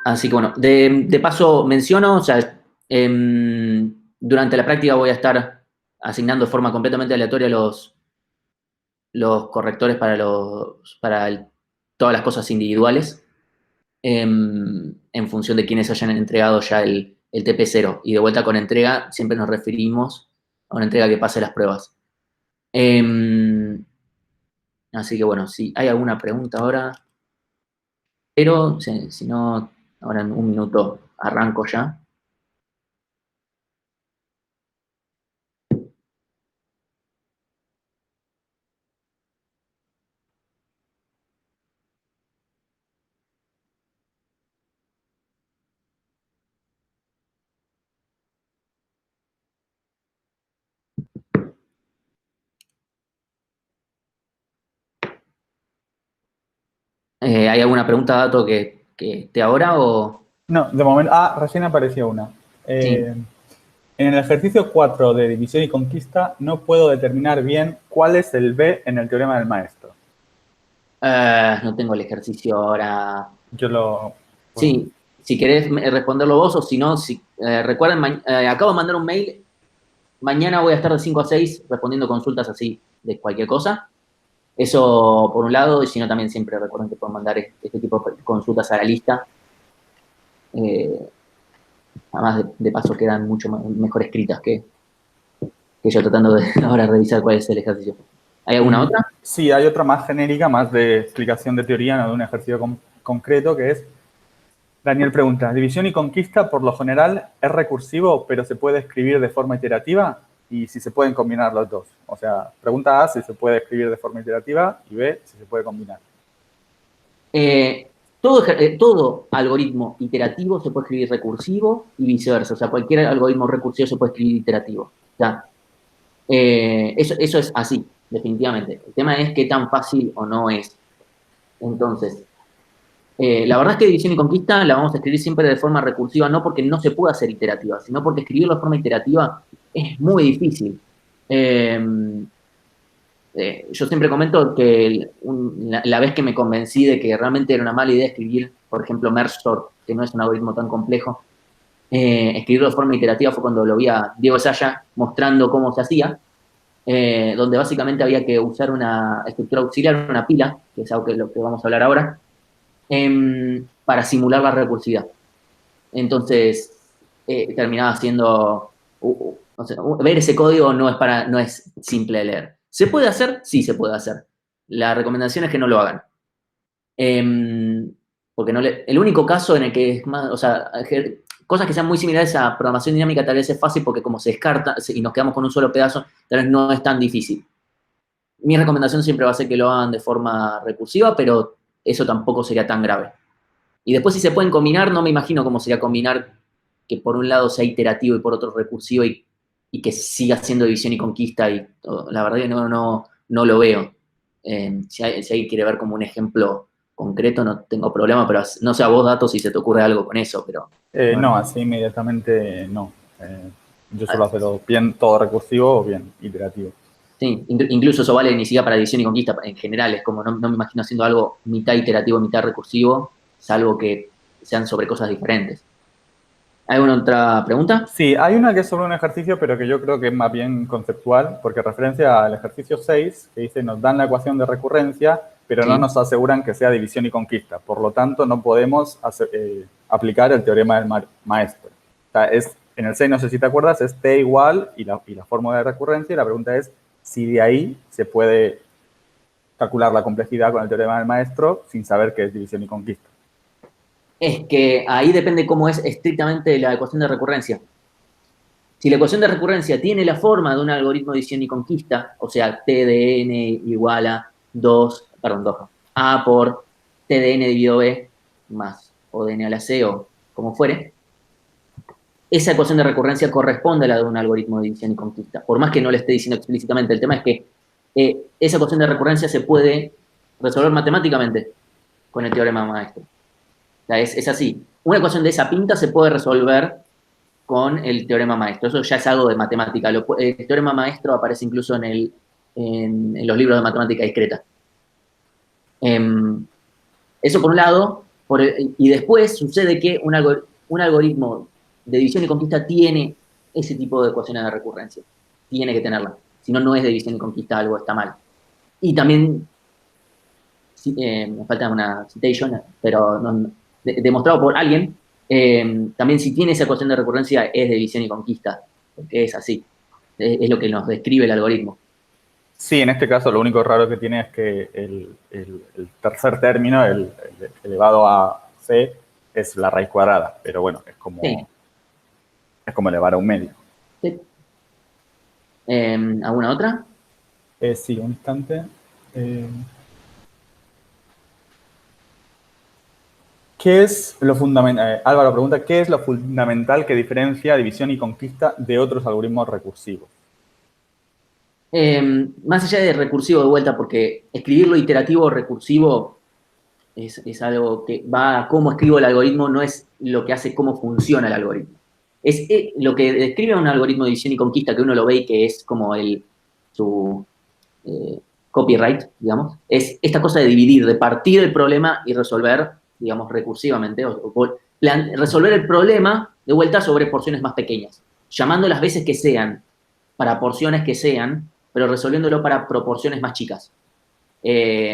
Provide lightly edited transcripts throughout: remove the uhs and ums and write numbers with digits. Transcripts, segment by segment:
Así que bueno, de paso menciono, o sea, durante la práctica voy a estar asignando de forma completamente aleatoria los correctores para todas las cosas individuales, en función de quienes hayan entregado ya el TP0. Y de vuelta con entrega siempre nos referimos a una entrega que pase las pruebas. Así que bueno, si hay alguna pregunta ahora, pero si no, ahora en un minuto arranco ya. ¿Hay alguna pregunta, Dato, que esté ahora o...? No, de momento. Ah, recién apareció una. Sí. En el ejercicio 4 de división y conquista no puedo determinar bien cuál es el B en el teorema del maestro. No tengo el ejercicio ahora. Yo lo... Bueno, Sí, si querés responderlo vos o si no, recuerden, acabo de mandar un mail. Mañana voy a estar de 5 a 6 respondiendo consultas así de cualquier cosa. Eso por un lado, y si no, también siempre recuerden que pueden mandar este tipo de consultas a la lista. Eh, Además, de paso, quedan mucho mejor escritas que yo tratando de ahora revisar cuál es el ejercicio. ¿Hay alguna otra? sí, hay otra más genérica, más de explicación de teoría, no de un ejercicio concreto, que es... Daniel pregunta, ¿división y conquista por lo general es recursivo, pero se puede escribir de forma iterativa? Y si se pueden combinar los dos. O sea, pregunta A, si se puede escribir de forma iterativa, y B, si se puede combinar. Todo algoritmo iterativo se puede escribir recursivo y viceversa. O sea, cualquier algoritmo recursivo se puede escribir iterativo. O sea, eso es así, definitivamente. El tema es qué tan fácil o no es. Entonces, la verdad es que división y conquista la vamos a escribir siempre de forma recursiva, no porque no se pueda hacer iterativa, sino porque escribirlo de forma iterativa es muy difícil. Eh, yo siempre comento que la vez que me convencí de que realmente era una mala idea escribir, por ejemplo, merge sort, que no es un algoritmo tan complejo, escribirlo de forma iterativa fue cuando lo vi a Diego Saya mostrando cómo se hacía, donde básicamente había que usar una estructura auxiliar, una pila, que es algo que lo que vamos a hablar ahora, para simular la recursividad. Entonces, terminaba siendo, o sea, ver ese código no es simple de leer. ¿Se puede hacer? Sí, se puede hacer. La recomendación es que no lo hagan. Porque el único caso en el que es más, o sea, cosas que sean muy similares a programación dinámica tal vez es fácil porque como se descarta y nos quedamos con un solo pedazo, tal vez no es tan difícil. Mi recomendación siempre va a ser que lo hagan de forma recursiva, pero eso tampoco sería tan grave. Y después si se pueden combinar, no me imagino cómo sería combinar que por un lado sea iterativo y por otro recursivo y que siga siendo división y conquista. Y la verdad que no lo veo. Si alguien quiere ver como un ejemplo concreto, no tengo problema, pero no sé a vos, Datos, si se te ocurre algo con eso, pero... No, así inmediatamente no. Yo suelo Ah, hacerlo bien todo recursivo o bien iterativo. sí, incluso eso vale ni siquiera para división y conquista en general. Es como no me imagino haciendo algo mitad iterativo, mitad recursivo, salvo que sean sobre cosas diferentes. ¿Hay alguna otra pregunta? Sí, hay una que es sobre un ejercicio, pero que yo creo que es más bien conceptual, porque referencia al ejercicio 6, que dice, nos dan la ecuación de recurrencia, pero no Sí. nos aseguran que sea división y conquista. Por lo tanto, no podemos aplicar el teorema del maestro. O sea, en el 6, no sé si te acuerdas, es T igual y la fórmula de recurrencia, y la pregunta es si de ahí se puede calcular la complejidad con el teorema del maestro sin saber qué es división y conquista. Es que ahí depende cómo es estrictamente la ecuación de recurrencia. Si la ecuación de recurrencia tiene la forma de un algoritmo de división y conquista, o sea, T de n igual a 2, perdón, 2, A por T de n dividido B más o de n a la C o como fuere, esa ecuación de recurrencia corresponde a la de un algoritmo de división y conquista. Por más que no le esté diciendo explícitamente, el tema es que esa ecuación de recurrencia se puede resolver matemáticamente con el teorema maestro. O sea, es así. Una ecuación de esa pinta se puede resolver con el teorema maestro. Eso ya es algo de matemática. El teorema maestro aparece incluso en los libros de matemática discreta. Eso por un lado. Y después sucede que un algoritmo de división y conquista tiene ese tipo de ecuaciones de recurrencia. Tiene que tenerla. Si no, no es de división y conquista, algo está mal. Y también, me falta una citation, pero demostrado por alguien, también si tiene esa ecuación de recurrencia es de división y conquista, porque es así. Es lo que nos describe el algoritmo. Sí, en este caso lo único raro que tiene es que el tercer término, el elevado a c, es la raíz cuadrada, pero bueno, Sí. es como elevar a un medio. Sí. ¿Alguna otra? Sí, un instante. ¿Qué es lo fundamental? Álvaro pregunta, ¿qué es lo fundamental que diferencia división y conquista de otros algoritmos recursivos? Más allá de recursivo de vuelta, porque escribirlo iterativo o recursivo es algo que va a cómo escribo el algoritmo, no es lo que hace cómo funciona el algoritmo. Es lo que describe un algoritmo de división y conquista, que uno lo ve y que es como su eh, copyright, digamos, es esta cosa de dividir, de partir el problema y resolver, digamos, recursivamente, resolver el problema de vuelta sobre porciones más pequeñas, llamando las veces que sean, para porciones que sean, pero resolviéndolo para proporciones más chicas. Ya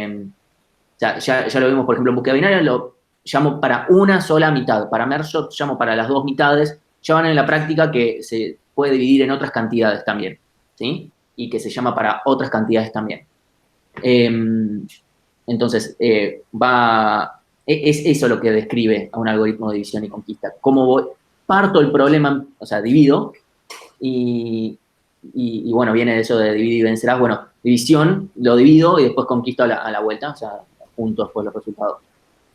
lo vimos, por ejemplo, en búsqueda binaria, lo llamo para una sola mitad. Para Merge llamo para las dos mitades. Ya van en la práctica que se puede dividir en otras cantidades también, ¿sí? Y que se llama para otras cantidades también. Entonces, es eso lo que describe a un algoritmo de división y conquista. Cómo parto el problema, o sea, divido, y bueno, viene de eso de dividir y vencerás. Bueno, división, lo divido y después conquisto a la vuelta, o sea, junto después los resultados.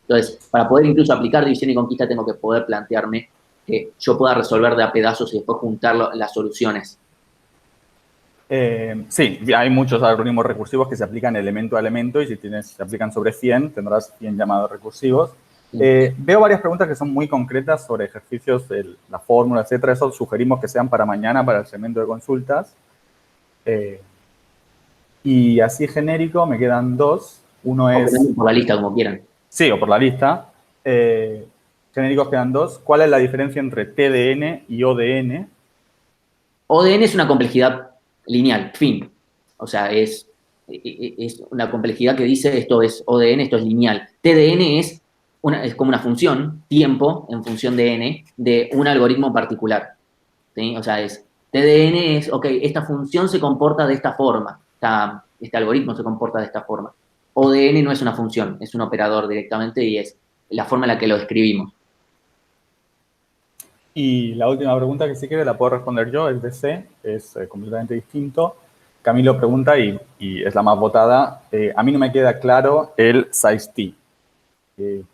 Entonces, para poder incluso aplicar división y conquista, tengo que poder plantearme que yo pueda resolver de a pedazos y después juntar las soluciones. Sí, hay muchos algoritmos recursivos que se aplican elemento a elemento y si se aplican sobre 100, tendrás 100 llamados recursivos. Veo varias preguntas que son muy concretas sobre ejercicios de la fórmula, etcétera. Eso sugerimos que sean para mañana, para el segmento de consultas. Y así genérico me quedan dos. Uno es... Por la lista, como quieran. Sí, o por la lista. Genéricos quedan dos. ¿Cuál es la diferencia entre TDN y ODN? ODN es una complejidad lineal, fin. O sea, es una complejidad que dice esto es ODN, esto es lineal. TDN es como una función, tiempo, en función de n, de un algoritmo particular. ¿Sí? O sea, TDN es, ok, esta función se comporta de esta forma, este algoritmo se comporta de esta forma. ODN no es una función, es un operador directamente y es la forma en la que lo escribimos. Y la última pregunta que si quiere la puedo responder yo, es de C, es completamente distinto. Camilo pregunta, y es la más votada, a mí no me queda claro el size t.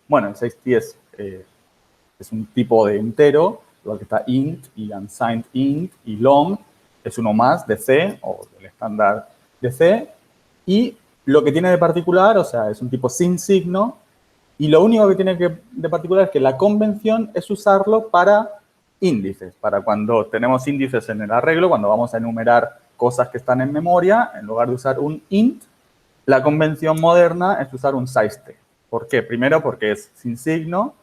Bueno, el size t es un tipo de entero, igual que está int y unsigned int, y long es uno más de C, o del estándar de C, y lo que tiene de particular, o sea, es un tipo sin signo, y lo único que tiene de particular es que la convención es usarlo para índices, para cuando tenemos índices en el arreglo, cuando vamos a enumerar cosas que están en memoria, en lugar de usar un int, la convención moderna es usar un size-t. ¿Por qué? Primero porque es sin signo,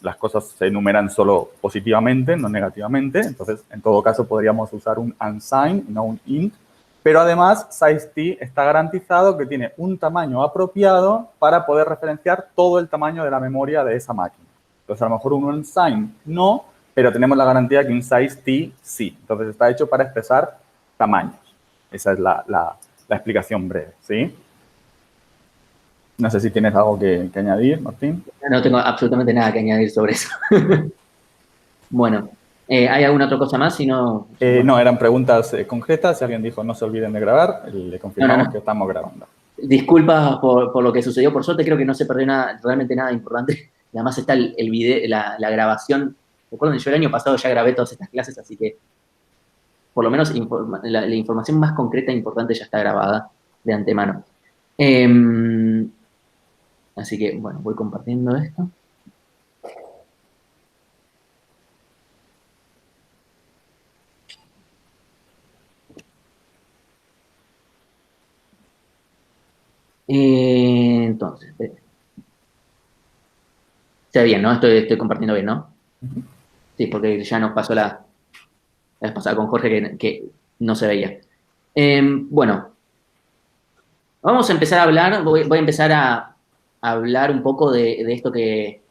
las cosas se enumeran solo positivamente, no negativamente, entonces en todo caso podríamos usar un unsigned, no un int, pero además size-t está garantizado que tiene un tamaño apropiado para poder referenciar todo el tamaño de la memoria de esa máquina. Entonces a lo mejor un unsigned no, pero tenemos la garantía que un size-t sí. Entonces está hecho para expresar tamaños. Esa es la explicación breve, ¿sí? No sé si tienes algo que añadir, Martín. No tengo absolutamente nada que añadir sobre eso. Bueno, ¿hay alguna otra cosa más? Si no, No, eran preguntas concretas. Si alguien dijo no se olviden de grabar, le confirmamos que estamos grabando. Disculpas por lo que sucedió. Por suerte creo que no se perdió nada, realmente nada importante. Y además está el video, la grabación. Recuerden, yo el año pasado ya grabé todas estas clases, así que por lo menos la información más concreta e importante ya está grabada de antemano. Así que, bueno, voy compartiendo esto. Entonces, Se ve bien, ¿no? Estoy compartiendo bien, ¿no? Sí, porque ya nos pasó la vez pasada con Jorge que no se veía. Bueno, vamos a empezar a hablar, voy a empezar a hablar un poco de esto que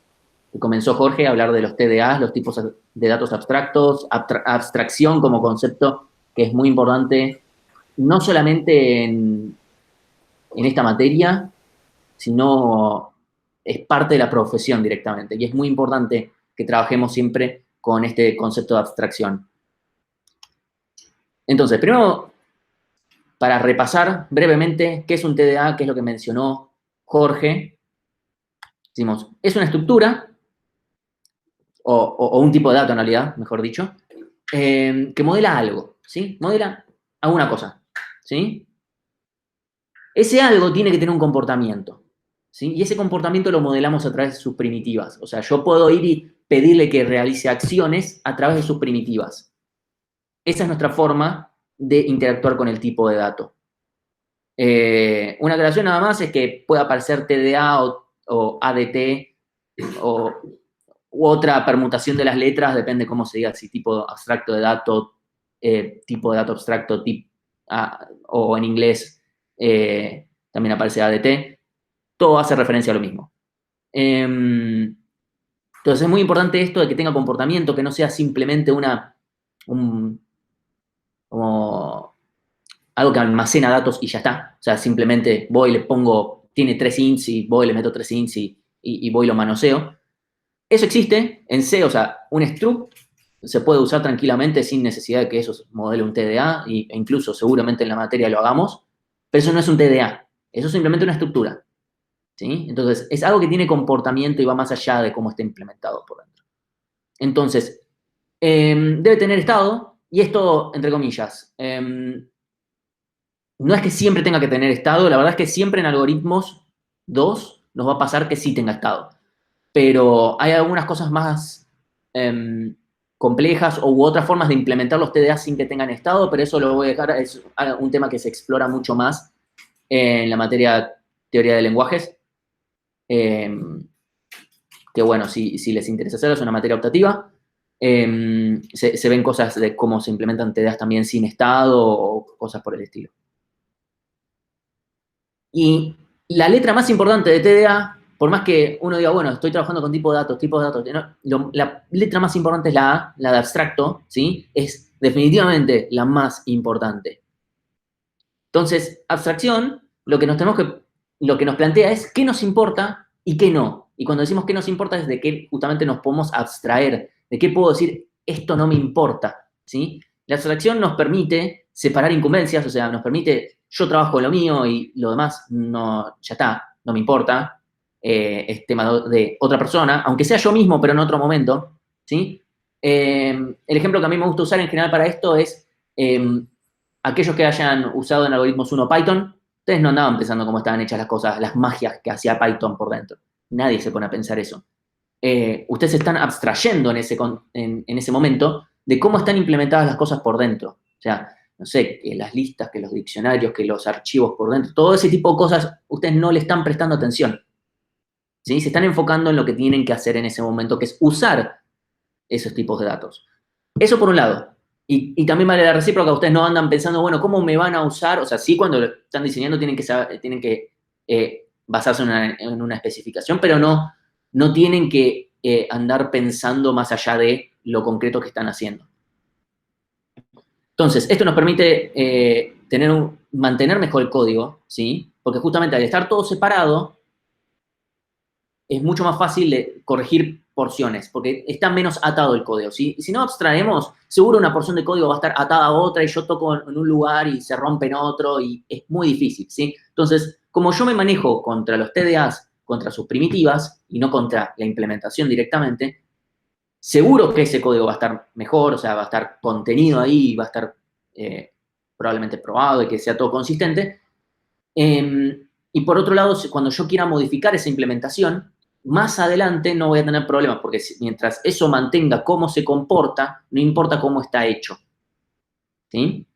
comenzó Jorge, a hablar de los TDAs, los tipos de datos abstractos, abstracción como concepto que es muy importante, no solamente en esta materia, sino es parte de la profesión directamente. Y es muy importante que trabajemos siempre con este concepto de abstracción. Entonces, primero, para repasar brevemente qué es un TDA, qué es lo que mencionó Jorge, decimos, es una estructura, o un tipo de dato en realidad, mejor dicho, que modela algo, ¿sí? Modela alguna cosa, ¿sí? Ese algo tiene que tener un comportamiento, ¿sí? Y ese comportamiento lo modelamos a través de sus primitivas. O sea, yo puedo ir y pedirle que realice acciones a través de sus primitivas. Esa es nuestra forma de interactuar con el tipo de dato. Una aclaración nada más es que puede aparecer TDA o ADT u otra permutación de las letras, depende cómo se diga, si tipo abstracto de dato, tipo de dato abstracto, o en inglés también aparece ADT. Todo hace referencia a lo mismo. Entonces es muy importante esto de que tenga comportamiento, que no sea simplemente como algo que almacena datos y ya está. O sea, simplemente voy y le pongo, tiene 3 ints y voy y le meto 3 ints y voy y lo manoseo. Eso existe en C, o sea, un struct se puede usar tranquilamente sin necesidad de que eso modele un TDA, e incluso seguramente en la materia lo hagamos, pero eso no es un TDA, eso es simplemente una estructura. ¿Sí? Entonces, es algo que tiene comportamiento y va más allá de cómo está implementado por dentro. Entonces, debe tener estado, y esto, entre comillas, no es que siempre tenga que tener estado, la verdad es que siempre en algoritmos 2 nos va a pasar que sí tenga estado. Pero hay algunas cosas más complejas u otras formas de implementar los TDA sin que tengan estado, pero eso lo voy a dejar, es un tema que se explora mucho más en la materia teoría de lenguajes. Que bueno, si les interesa hacerlo, es una materia optativa. Se ven cosas de cómo se implementan TDAs también sin estado o cosas por el estilo. Y la letra más importante de TDA, por más que uno diga, bueno, estoy trabajando con tipos de datos, la letra más importante es la A, la de abstracto, ¿sí? Es definitivamente la más importante. Entonces, abstracción, lo que nos plantea es qué nos importa y qué no. Y cuando decimos qué nos importa es de qué justamente nos podemos abstraer, de qué puedo decir, esto no me importa, ¿sí? La abstracción nos permite separar incumbencias, o sea, nos permite, yo trabajo en lo mío y lo demás no, ya está, no me importa, es tema de otra persona, aunque sea yo mismo, pero en otro momento, ¿sí? El ejemplo que a mí me gusta usar en general para esto es aquellos que hayan usado en algoritmos 1 Python, ustedes no andaban pensando cómo estaban hechas las cosas, las magias que hacía Python por dentro. Nadie se pone a pensar eso. Ustedes se están abstrayendo en ese momento de cómo están implementadas las cosas por dentro. O sea, no sé, que las listas, que los diccionarios, que los archivos por dentro, todo ese tipo de cosas, ustedes no le están prestando atención. ¿Sí? Se están enfocando en lo que tienen que hacer en ese momento, que es usar esos tipos de datos. Eso por un lado. Y también vale la recíproca, ustedes no andan pensando, bueno, ¿cómo me van a usar? O sea, sí, cuando lo están diseñando tienen que basarse en una especificación, pero no tienen que andar pensando más allá de lo concreto que están haciendo. Entonces, esto nos permite mantener mejor el código, ¿sí? Porque justamente al estar todo separado, es mucho más fácil de corregir porciones, porque está menos atado el código. Si no abstraemos, seguro una porción de código va a estar atada a otra y yo toco en un lugar y se rompe en otro y es muy difícil, ¿sí? Entonces, como yo me manejo contra los TDAs, contra sus primitivas y no contra la implementación directamente, seguro que ese código va a estar mejor, o sea, va a estar contenido ahí, va a estar probablemente probado y que sea todo consistente. Y por otro lado, cuando yo quiera modificar esa implementación, más adelante no voy a tener problemas, porque mientras eso mantenga cómo se comporta, no importa cómo está hecho. ¿Sí?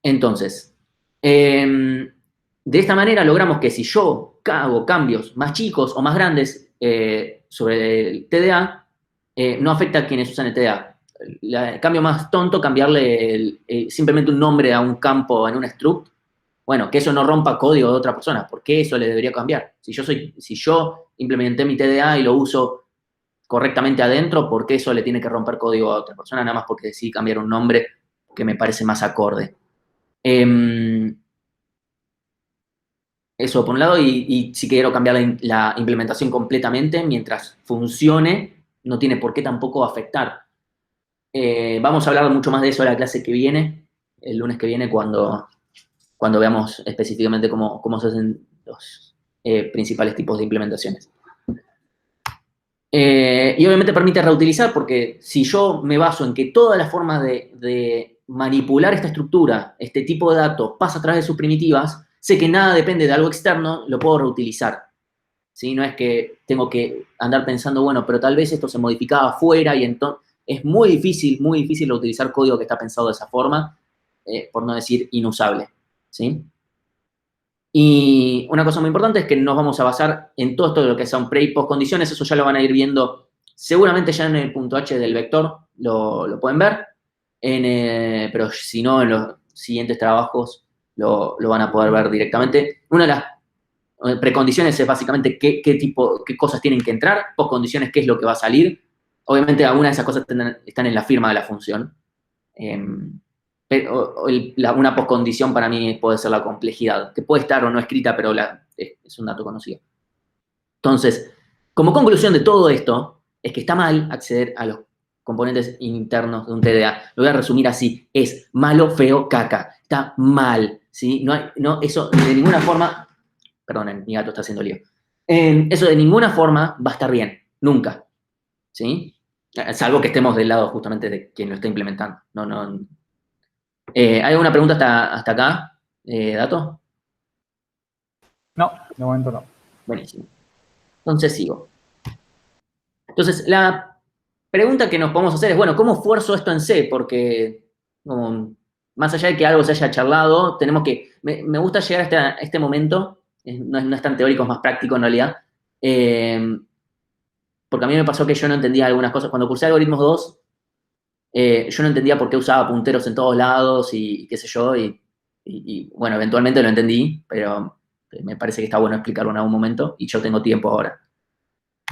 Entonces, de esta manera logramos que si yo hago cambios más chicos o más grandes, sobre el TDA no afecta a quienes usan el TDA. El cambio más tonto, cambiarle simplemente un nombre a un campo en un struct, bueno, que eso no rompa código de otra persona. ¿Por qué eso le debería cambiar? Si yo implementé mi TDA y lo uso correctamente adentro, ¿por qué eso le tiene que romper código a otra persona? Nada más porque decidí cambiar un nombre que me parece más acorde. Eso por un lado, y si quiero cambiar la implementación completamente, mientras funcione, no tiene por qué tampoco afectar. Vamos a hablar mucho más de eso en la clase que viene, el lunes que viene, cuando veamos específicamente cómo se hacen los principales tipos de implementaciones. Y obviamente permite reutilizar, porque si yo me baso en que todas las formas de manipular esta estructura, este tipo de datos, pasa a través de sus primitivas, sé que nada depende de algo externo, lo puedo reutilizar. ¿Sí? No es que tengo que andar pensando, bueno, pero tal vez esto se modificaba afuera y entonces es muy difícil reutilizar código que está pensado de esa forma, por no decir inusable. ¿Sí? Y una cosa muy importante es que nos vamos a basar en todo esto de lo que son pre y post condiciones, eso ya lo van a ir viendo seguramente ya en el punto H del vector, lo pueden ver, pero si no, en los siguientes trabajos lo van a poder ver directamente. Una de las precondiciones es básicamente qué cosas tienen que entrar, postcondiciones qué es lo que va a salir. Obviamente algunas de esas cosas están en la firma de la función. Una postcondición para mí puede ser la complejidad, que puede estar o no escrita, pero es un dato conocido. Entonces, como conclusión de todo esto, es que está mal acceder a los componentes internos de un TDA. Lo voy a resumir así, es malo, feo, caca. Está mal, ¿sí? Eso de ninguna forma, perdonen, mi gato está haciendo lío. Eso de ninguna forma va a estar bien, nunca, ¿sí? Salvo que estemos del lado justamente de quien lo está implementando. ¿Hay alguna pregunta hasta acá, Dato? No, de momento no. Buenísimo. Entonces sigo. Entonces, la pregunta que nos podemos hacer es, bueno, ¿cómo fuerzo esto en C? Porque, más allá de que algo se haya charlado, tenemos que... Me gusta llegar hasta este momento, no es tan teórico, es más práctico en realidad, porque a mí me pasó que yo no entendía algunas cosas. Cuando cursé Algoritmos 2, yo no entendía por qué usaba punteros en todos lados y qué sé yo, y bueno, eventualmente lo entendí, pero me parece que está bueno explicarlo en algún momento, y yo tengo tiempo ahora.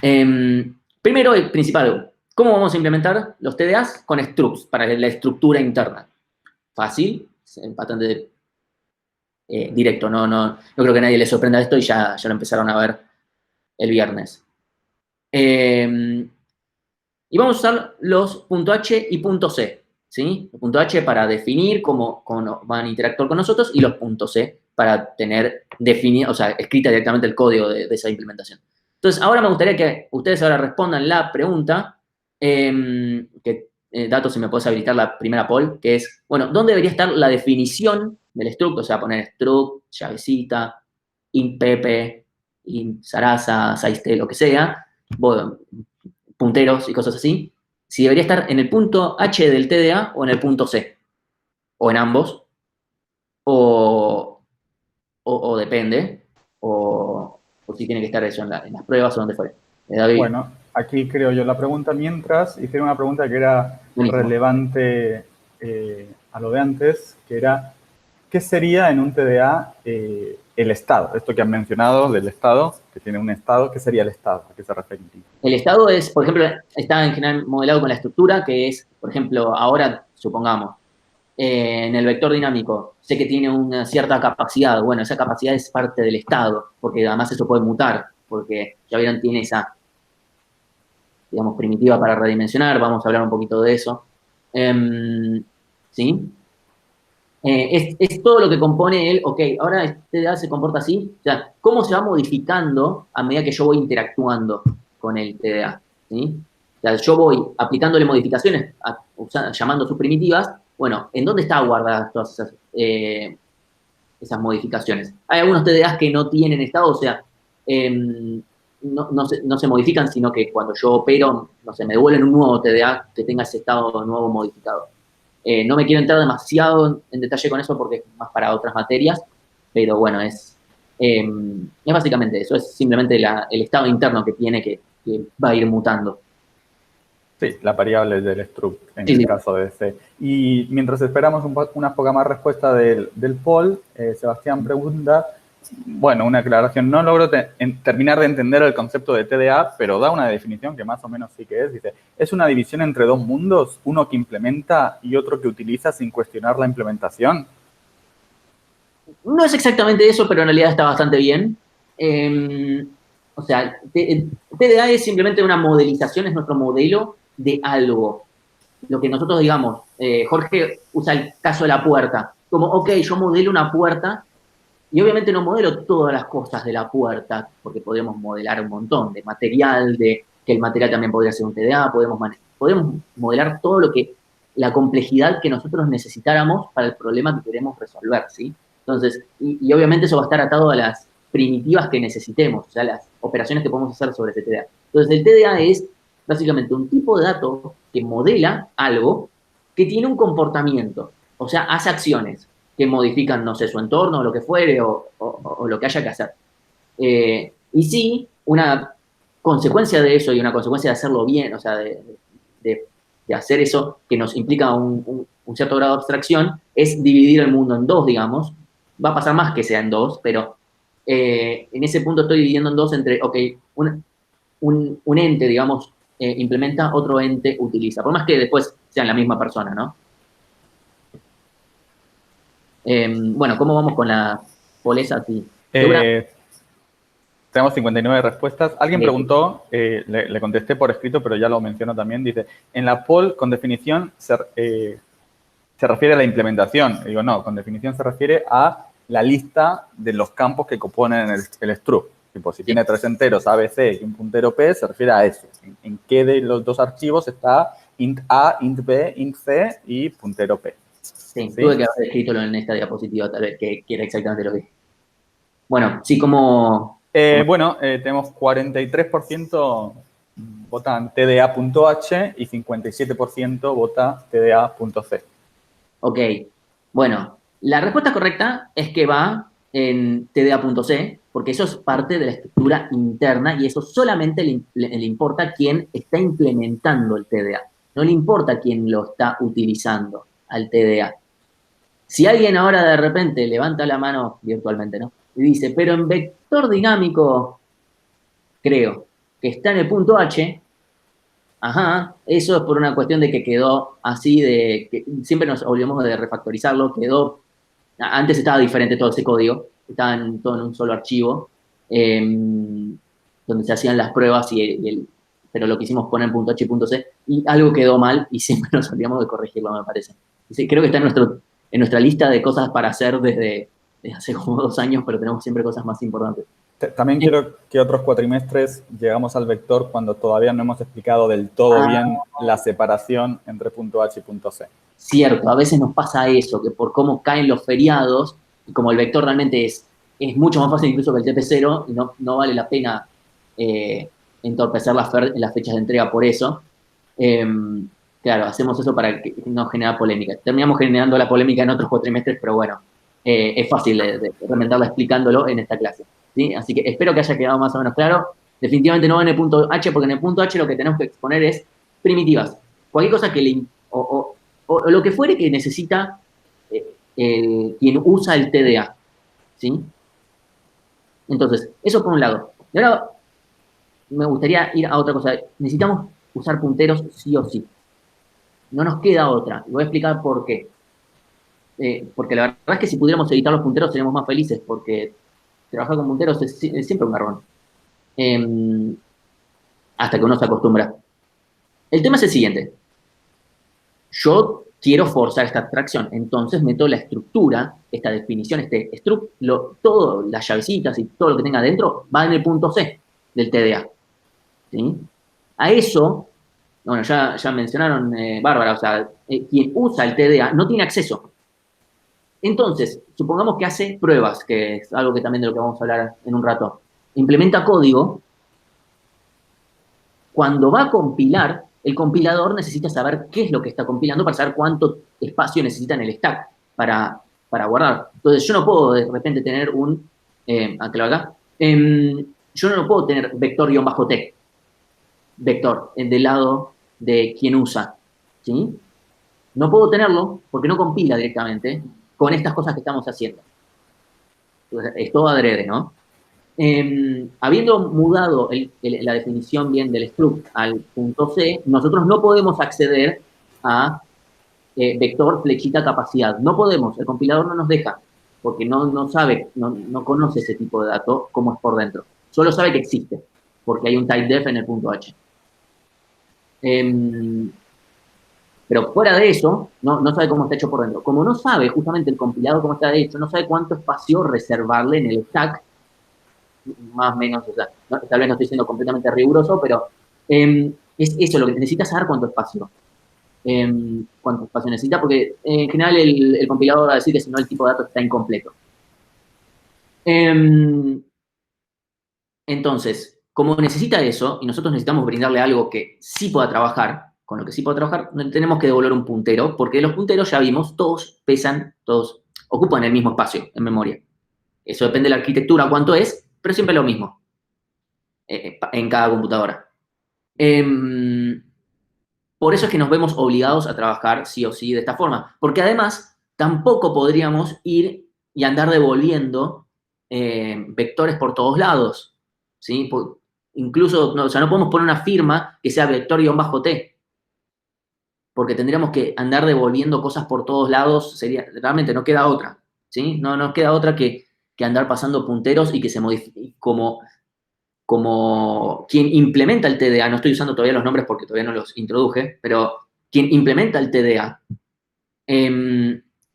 Primero y principal, ¿cómo vamos a implementar los TDAs? Con structs, para la estructura interna. Fácil, bastante directo, no creo que a nadie le sorprenda esto y ya lo empezaron a ver el viernes. Y vamos a usar los .h y .c, ¿sí? El .h para definir cómo van a interactuar con nosotros y los .c para tener definido, o sea, escrita directamente el código de esa implementación. Entonces, ahora me gustaría que ustedes ahora respondan la pregunta, Dato, si me puedes habilitar la primera poll, que es, bueno, ¿dónde debería estar la definición del struct? O sea, poner struct, llavecita, int pepe, int sarasa, saiste, lo que sea, punteros y cosas así, si debería estar en el punto H del TDA o en el punto C, o en ambos, o depende, o si tiene que estar eso en las pruebas o donde fuere. David. Bueno, aquí creo yo la pregunta mientras, hicieron una pregunta que era relevante a lo de antes, que era, ¿qué sería en un TDA el estado? Esto que han mencionado del estado, que tiene un estado, ¿qué sería el estado? ¿A qué se refiere? El estado es, por ejemplo, está en general modelado con la estructura, que es, por ejemplo, ahora, supongamos, en el vector dinámico, sé que tiene una cierta capacidad. Bueno, esa capacidad es parte del estado, porque además eso puede mutar, porque ya vieron, tiene esa, digamos, primitiva para redimensionar. Vamos a hablar un poquito de eso. ¿Sí? Es todo lo que compone el, ok, ahora este TDA se comporta así. O sea, ¿cómo se va modificando a medida que yo voy interactuando con el TDA? ¿Sí? O sea, yo voy aplicándole modificaciones, llamando sus primitivas. Bueno, ¿en dónde están guardadas todas esas modificaciones? Hay algunos TDAs que no tienen estado, o sea, no se modifican, sino que cuando yo opero, no sé, me devuelven un nuevo TDA que tenga ese estado nuevo modificado. No me quiero entrar demasiado en detalle con eso porque es más para otras materias, pero bueno, es Es básicamente eso, es simplemente el estado interno que tiene que va a ir mutando. Sí, la variable del struct en Sí, el sí. caso de C. Y mientras esperamos una poca más respuesta del poll, Sebastián pregunta, bueno, una aclaración, no logro terminar de entender el concepto de TDA, pero da una definición que más o menos sí que es. Dice, es una división entre dos mundos, uno que implementa y otro que utiliza sin cuestionar la implementación. No es exactamente eso, pero en realidad está bastante bien. O sea, TDA es simplemente una modelización, es nuestro modelo de algo. Lo que nosotros digamos, Jorge usa el caso de la puerta, como, ok, yo modelo una puerta y obviamente no modelo todas las cosas de la puerta, porque podemos modelar un montón de material, de que el material también podría ser un TDA, podemos modelar todo lo que, la complejidad que nosotros necesitáramos para el problema que queremos resolver, ¿sí? Entonces, y obviamente eso va a estar atado a las primitivas que necesitemos, o sea, las operaciones que podemos hacer sobre ese TDA. Entonces, el TDA es básicamente un tipo de dato que modela algo que tiene un comportamiento, o sea, hace acciones que modifican, no sé, su entorno o lo que fuere o lo que haya que hacer. Y sí, una consecuencia de eso y una consecuencia de hacerlo bien, o sea, de hacer eso que nos implica un cierto grado de abstracción, es dividir el mundo en dos, digamos. Va a pasar más que sea en dos, pero en ese punto estoy dividiendo en dos entre, ok, un ente, digamos, implementa, otro ente utiliza. Por más que después sean la misma persona, ¿no? Bueno, ¿cómo vamos con la poleza? Sí. Tenemos 59 respuestas. Alguien preguntó, le contesté por escrito, pero ya lo menciono también. Dice, en la poll, con definición, se refiere a la implementación. Y digo, no, con definición se refiere a la lista de los campos que componen el struct. Tipo, si tiene tres enteros A, B, C y un puntero P, se refiere a eso. ¿En qué de los dos archivos está int A, int B, int C y puntero P? Sí, tuve que haber escrito en esta diapositiva, tal vez, que era exactamente lo que... Bueno, sí, como... Bueno, tenemos 43% votan tda.h y 57% vota tda.c. Ok, bueno, la respuesta correcta es que va en tda.c, porque eso es parte de la estructura interna y eso solamente le importa a quien está implementando el TDA. No le importa quién lo está utilizando al TDA. Si alguien ahora de repente levanta la mano virtualmente, ¿no? Y dice, pero en vector dinámico, creo que está en el punto H, ajá, eso es por una cuestión de que quedó así, de que siempre nos olvidamos de refactorizarlo, quedó, antes estaba diferente todo ese código, estaba todo en un solo archivo, donde se hacían las pruebas, pero lo quisimos poner en punto H y punto C, y algo quedó mal y siempre nos olvidamos de corregirlo, me parece. Sí, creo que está en nuestra lista de cosas para hacer desde hace como 2 años, pero tenemos siempre cosas más importantes. También quiero que otros cuatrimestres llegamos al vector cuando todavía no hemos explicado del todo bien la separación entre punto H y punto C. Cierto, a veces nos pasa eso, que por cómo caen los feriados, y como el vector realmente es mucho más fácil incluso que el TP0, y no vale la pena entorpecer las fechas de entrega por eso. Claro, hacemos eso para que no genera polémica. Terminamos generando la polémica en otros cuatrimestres, pero bueno, es fácil de remendarla explicándolo en esta clase. ¿Sí? Así que espero que haya quedado más o menos claro. Definitivamente no va en el punto H, porque en el punto H lo que tenemos que exponer es primitivas. Cualquier cosa que o lo que fuere que necesita quien usa el TDA. ¿Sí? Entonces, eso por un lado. Y ahora me gustaría ir a otra cosa. Necesitamos usar punteros sí o sí. No nos queda otra. Y voy a explicar por qué. Porque la verdad es que si pudiéramos editar los punteros seríamos más felices, porque trabajar con punteros es siempre un garrón. Hasta que uno se acostumbra. El tema es el siguiente. Yo quiero forzar esta abstracción, entonces meto la estructura, esta definición, todo, las llavecitas y todo lo que tenga adentro va en el punto C del TDA. ¿Sí? A eso, bueno, ya mencionaron, Bárbara, o sea, quien usa el TDA no tiene acceso. Entonces, supongamos que hace pruebas, que es algo que también de lo que vamos a hablar en un rato. Implementa código. Cuando va a compilar, el compilador necesita saber qué es lo que está compilando para saber cuánto espacio necesita en el stack para guardar. Entonces, yo no puedo de repente tener aclaro acá. Yo no puedo tener vector-t, vector, del lado de quien usa, ¿sí? No puedo tenerlo porque no compila directamente con estas cosas que estamos haciendo. Entonces, es todo adrede, ¿no? Habiendo mudado la definición bien del struct al punto C, nosotros no podemos acceder a vector flechita capacidad. No podemos, el compilador no nos deja, porque no sabe, no conoce ese tipo de datos, cómo es por dentro. Solo sabe que existe, porque hay un typedef en el punto H. Pero fuera de eso, no sabe cómo está hecho por dentro. Como no sabe justamente el compilador cómo está hecho, no sabe cuánto espacio reservarle en el stack, más o menos, o sea, tal vez no estoy siendo completamente riguroso, pero es eso lo que necesita saber cuánto espacio necesita, porque en general el compilador va a decir que si no el tipo de datos está incompleto. Entonces, como necesita eso, y nosotros necesitamos brindarle algo que sí pueda trabajar, con lo que sí pueda trabajar, tenemos que devolver un puntero, porque los punteros, ya vimos, todos pesan, todos ocupan el mismo espacio en memoria. Eso depende de la arquitectura, cuánto es, pero siempre lo mismo en cada computadora. Por eso es que nos vemos obligados a trabajar sí o sí de esta forma, porque además tampoco podríamos ir y andar devolviendo vectores por todos lados, ¿sí? Incluso, o sea, no podemos poner una firma que sea vector-t, porque tendríamos que andar devolviendo cosas por todos lados, realmente no queda otra, ¿sí? No nos queda otra que andar pasando punteros y que se modifique como quien implementa el TDA, no estoy usando todavía los nombres porque todavía no los introduje, pero quien implementa el TDA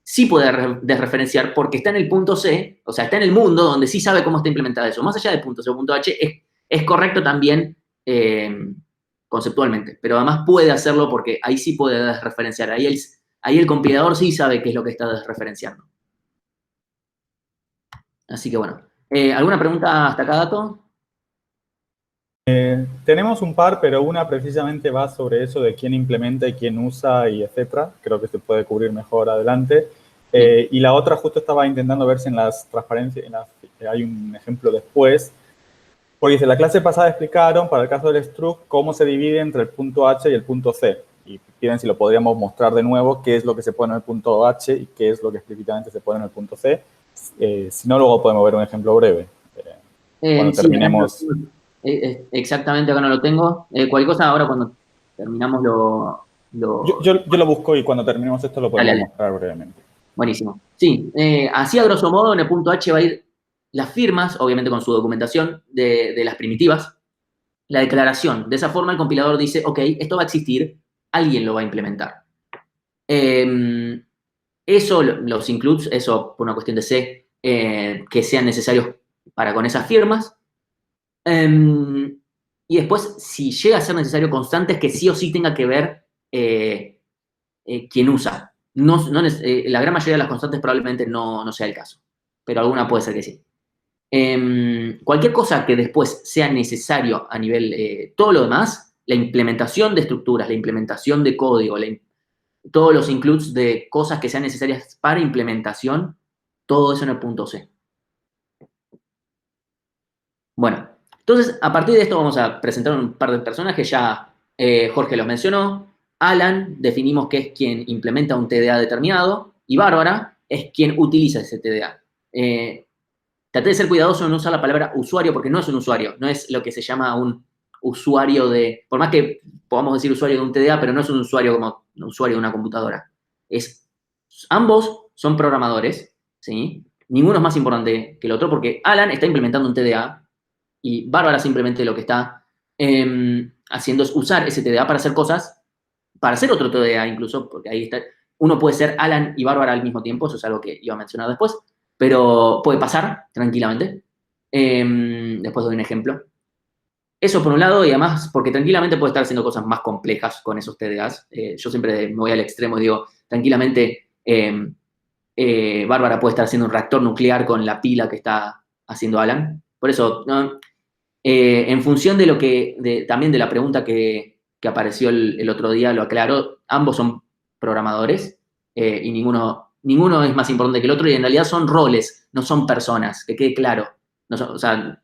sí puede desreferenciar porque está en el punto C, o sea, está en el mundo donde sí sabe cómo está implementado eso. Más allá del punto C o punto H, es correcto también conceptualmente, pero además puede hacerlo porque ahí sí puede desreferenciar. Ahí el compilador sí sabe qué es lo que está desreferenciando. Así que bueno. ¿Alguna pregunta hasta acá, Dato? Tenemos un par, pero una precisamente va sobre eso de quién implementa y quién usa y etcétera. Creo que se puede cubrir mejor adelante. Y la otra justo estaba intentando ver si en las transparencias, hay un ejemplo después. Porque dice, la clase pasada explicaron, para el caso del struct, cómo se divide entre el punto H y el punto C. Y piden si lo podríamos mostrar de nuevo, qué es lo que se pone en el punto H y qué es lo que explícitamente se pone en el punto C. Si no, luego podemos ver un ejemplo breve. Cuando terminemos... Exactamente, acá no lo tengo. Cualquier cosa ahora cuando terminamos Yo lo busco y cuando terminemos esto lo podemos mostrar brevemente. Buenísimo. Sí, así a grosso modo en el punto H va a ir las firmas, obviamente con su documentación de las primitivas, la declaración. De esa forma el compilador dice, ok, esto va a existir, alguien lo va a implementar. Eso, los includes, eso por una cuestión de C, que sean necesarios para con esas firmas. Y después, si llega a ser necesario constantes, que sí o sí tenga que ver quien usa. La gran mayoría de las constantes probablemente no sea el caso, pero alguna puede ser que sí. Cualquier cosa que después sea necesario a nivel, todo lo demás, la implementación de estructuras, la implementación de código, todos los includes de cosas que sean necesarias para implementación, todo eso en el punto C. Bueno, entonces, a partir de esto vamos a presentar un par de personajes. Ya Jorge los mencionó. Alan, definimos que es quien implementa un TDA determinado. Y Bárbara es quien utiliza ese TDA. Traté de ser cuidadoso en no usar la palabra usuario porque no es un usuario. No es lo que se llama un usuario de... Por más que podamos decir usuario de un TDA, pero no es un usuario como un usuario de una computadora. Ambos son programadores, ¿sí? Ninguno es más importante que el otro porque Alan está implementando un TDA y Bárbara simplemente lo que está haciendo es usar ese TDA para hacer cosas, para hacer otro TDA incluso, porque ahí está. Uno puede ser Alan y Bárbara al mismo tiempo, eso es algo que iba a mencionar después, pero puede pasar tranquilamente. Después doy un ejemplo. Eso por un lado, y además porque tranquilamente puede estar haciendo cosas más complejas con esos TDAs. Yo siempre me voy al extremo y digo, tranquilamente Bárbara puede estar haciendo un reactor nuclear con la pila que está haciendo Alan. Por eso, ¿no? En función de lo que, también de la pregunta que apareció el otro día, lo aclaro, ambos son programadores y ninguno es más importante que el otro y en realidad son roles, no son personas, que quede claro. O sea,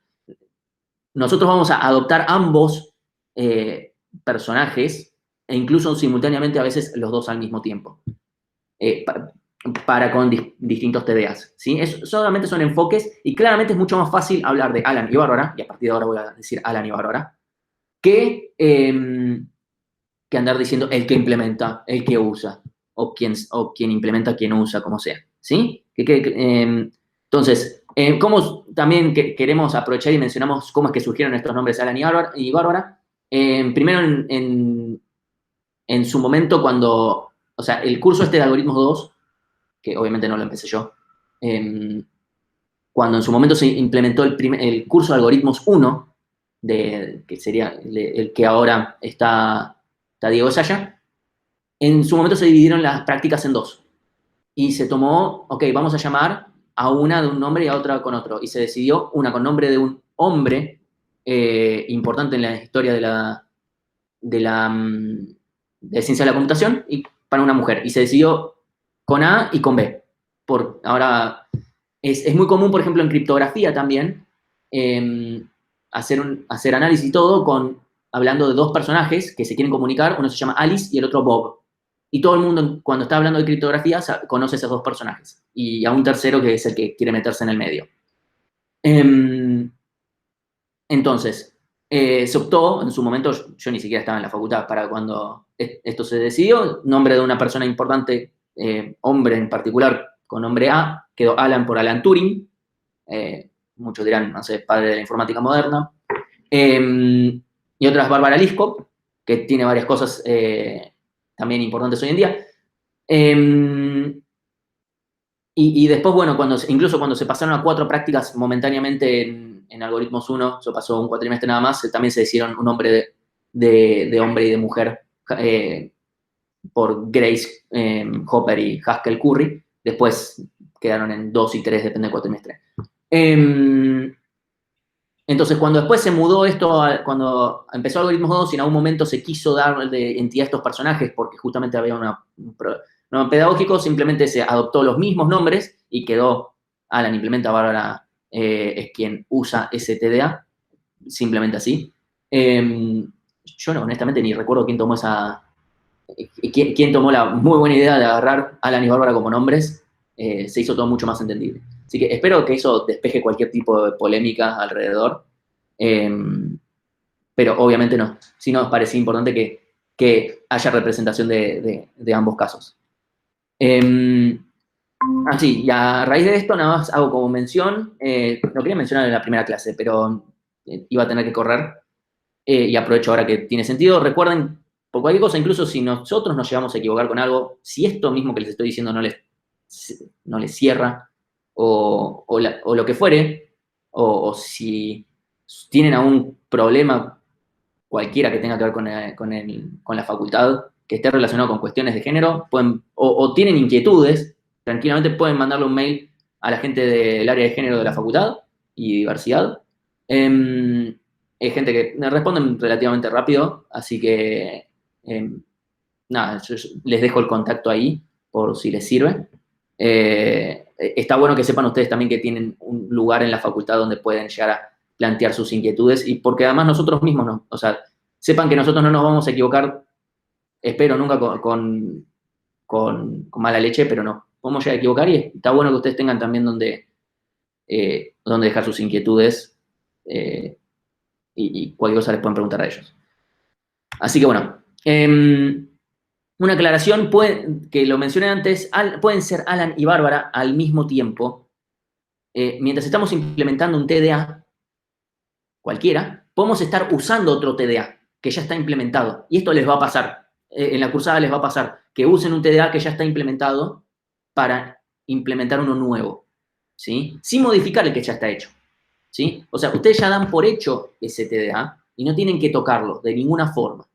nosotros vamos a adoptar ambos personajes e incluso simultáneamente a veces los dos al mismo tiempo. Para con distintos TDAs, ¿sí? Solamente son enfoques y claramente es mucho más fácil hablar de Alan y Bárbara, y a partir de ahora voy a decir Alan y Bárbara, que andar diciendo el que implementa, el que usa, o quien implementa, quien usa, como sea, ¿sí? Entonces, ¿cómo también queremos aprovechar y mencionamos cómo es que surgieron estos nombres Alan y Bárbara? Primero, en su momento, cuando, o sea, el curso este de Algoritmos 2, que obviamente no lo empecé yo, cuando en su momento se implementó el curso de Algoritmos 1, que sería el que ahora está Diego Saya, en su momento se dividieron las prácticas en dos. Y se tomó, ok, vamos a llamar a una de un nombre y a otra con otro. Y se decidió una con nombre de un hombre importante en la historia de ciencia de la computación y para una mujer. Y se decidió con A y con B. Ahora, es muy común, por ejemplo, en criptografía también, hacer análisis y todo hablando de dos personajes que se quieren comunicar. Uno se llama Alice y el otro Bob. Y todo el mundo, cuando está hablando de criptografía, conoce a esos dos personajes. Y a un tercero que es el que quiere meterse en el medio. Entonces, se optó, en su momento, yo ni siquiera estaba en la facultad para cuando esto se decidió, nombre de una persona importante, hombre en particular, con nombre A, quedó Alan por Alan Turing, muchos dirán, no sé, padre de la informática moderna, y otra es Bárbara Liskov, que tiene varias cosas también importantes hoy en día. Y después, bueno, incluso cuando se pasaron a 4 prácticas momentáneamente en Algoritmos 1, eso pasó un cuatrimestre nada más, también se hicieron un nombre de hombre y de mujer por Grace Hopper y Haskell Curry. Después quedaron en 2 y 3, depende del cuatrimestre. Entonces, cuando después se mudó esto, cuando empezó Algoritmos 2 y en algún momento se quiso dar de entidad a estos personajes porque justamente había un problema pedagógico, simplemente se adoptó los mismos nombres y quedó Alan implementa, Bárbara es quien usa ese TDA, simplemente así. Yo no, honestamente ni recuerdo quién tomó quién tomó la muy buena idea de agarrar Alan y Bárbara como nombres. Se hizo todo mucho más entendible. Así que espero que eso despeje cualquier tipo de polémica alrededor. Pero obviamente no. Sí nos parecía importante que haya representación de ambos casos. Así, y a raíz de esto, nada más hago como mención, lo quería mencionar en la primera clase, pero iba a tener que correr, y aprovecho ahora que tiene sentido. Recuerden, por cualquier cosa, incluso si nosotros nos llegamos a equivocar con algo, si esto mismo que les estoy diciendo no les cierra, o lo que fuere, o si tienen algún problema cualquiera que tenga que ver con la facultad, que esté relacionado con cuestiones de género, o tienen inquietudes, tranquilamente pueden mandarle un mail a la gente del área de género de la facultad y diversidad. Hay gente que me responden relativamente rápido, así que nada, yo les dejo el contacto ahí por si les sirve. Está bueno que sepan ustedes también que tienen un lugar en la facultad donde pueden llegar a plantear sus inquietudes y porque además nosotros mismos, no, o sea, sepan que nosotros no nos vamos a equivocar, espero nunca con mala leche, pero no, vamos a equivocar y está bueno que ustedes tengan también donde dejar sus inquietudes y cualquier cosa les pueden preguntar a ellos. Así que bueno, una aclaración, que lo mencioné antes, pueden ser Alan y Bárbara al mismo tiempo. Mientras estamos implementando un TDA cualquiera, podemos estar usando otro TDA que ya está implementado. Y esto les va a pasar, en la cursada les va a pasar, que usen un TDA que ya está implementado para implementar uno nuevo, ¿sí? Sin modificar el que ya está hecho, ¿sí? O sea, ustedes ya dan por hecho ese TDA y no tienen que tocarlo de ninguna forma,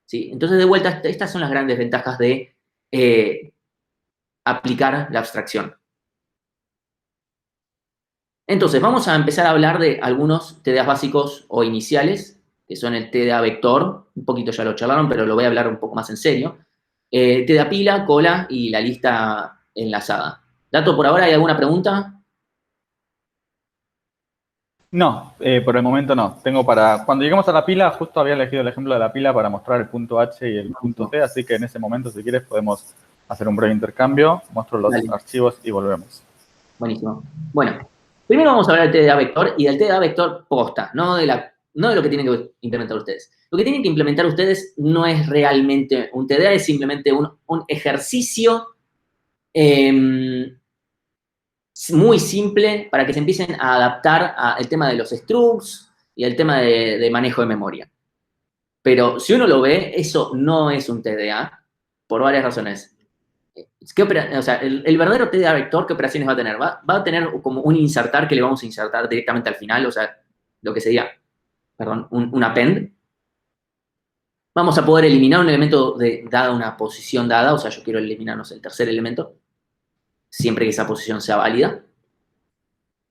¿sí? Entonces, de vuelta, estas son las grandes ventajas de aplicar la abstracción. Entonces, vamos a empezar a hablar de algunos TDAs básicos o iniciales, que son el TDA vector, un poquito ya lo charlaron, pero lo voy a hablar un poco más en serio. TDA pila, cola y la lista enlazada. Dato por ahora, ¿hay alguna pregunta? No, por el momento no. Tengo para... Cuando lleguemos a la pila, justo había elegido el ejemplo de la pila para mostrar el punto H y el punto T, así que en ese momento, si quieres, podemos hacer un breve intercambio. Muestro los Dale. archivos y volvemos. Buenísimo. Bueno, primero vamos a hablar del TDA vector y del TDA vector posta, no de lo que tienen que implementar ustedes. Lo que tienen que implementar ustedes no es realmente un TDA, es simplemente un ejercicio muy simple para que se empiecen a adaptar al tema de los structs y al tema de manejo de memoria. Pero si uno lo ve, eso no es un TDA por varias razones. O sea, el verdadero TDA vector, ¿qué operaciones va a tener? Va a tener como un insertar que le vamos a insertar directamente al final, o sea, lo que sería, perdón, un append. Vamos a poder eliminar un elemento dada una posición dada, o sea, yo quiero eliminar, no sé, el tercer elemento, siempre que esa posición sea válida.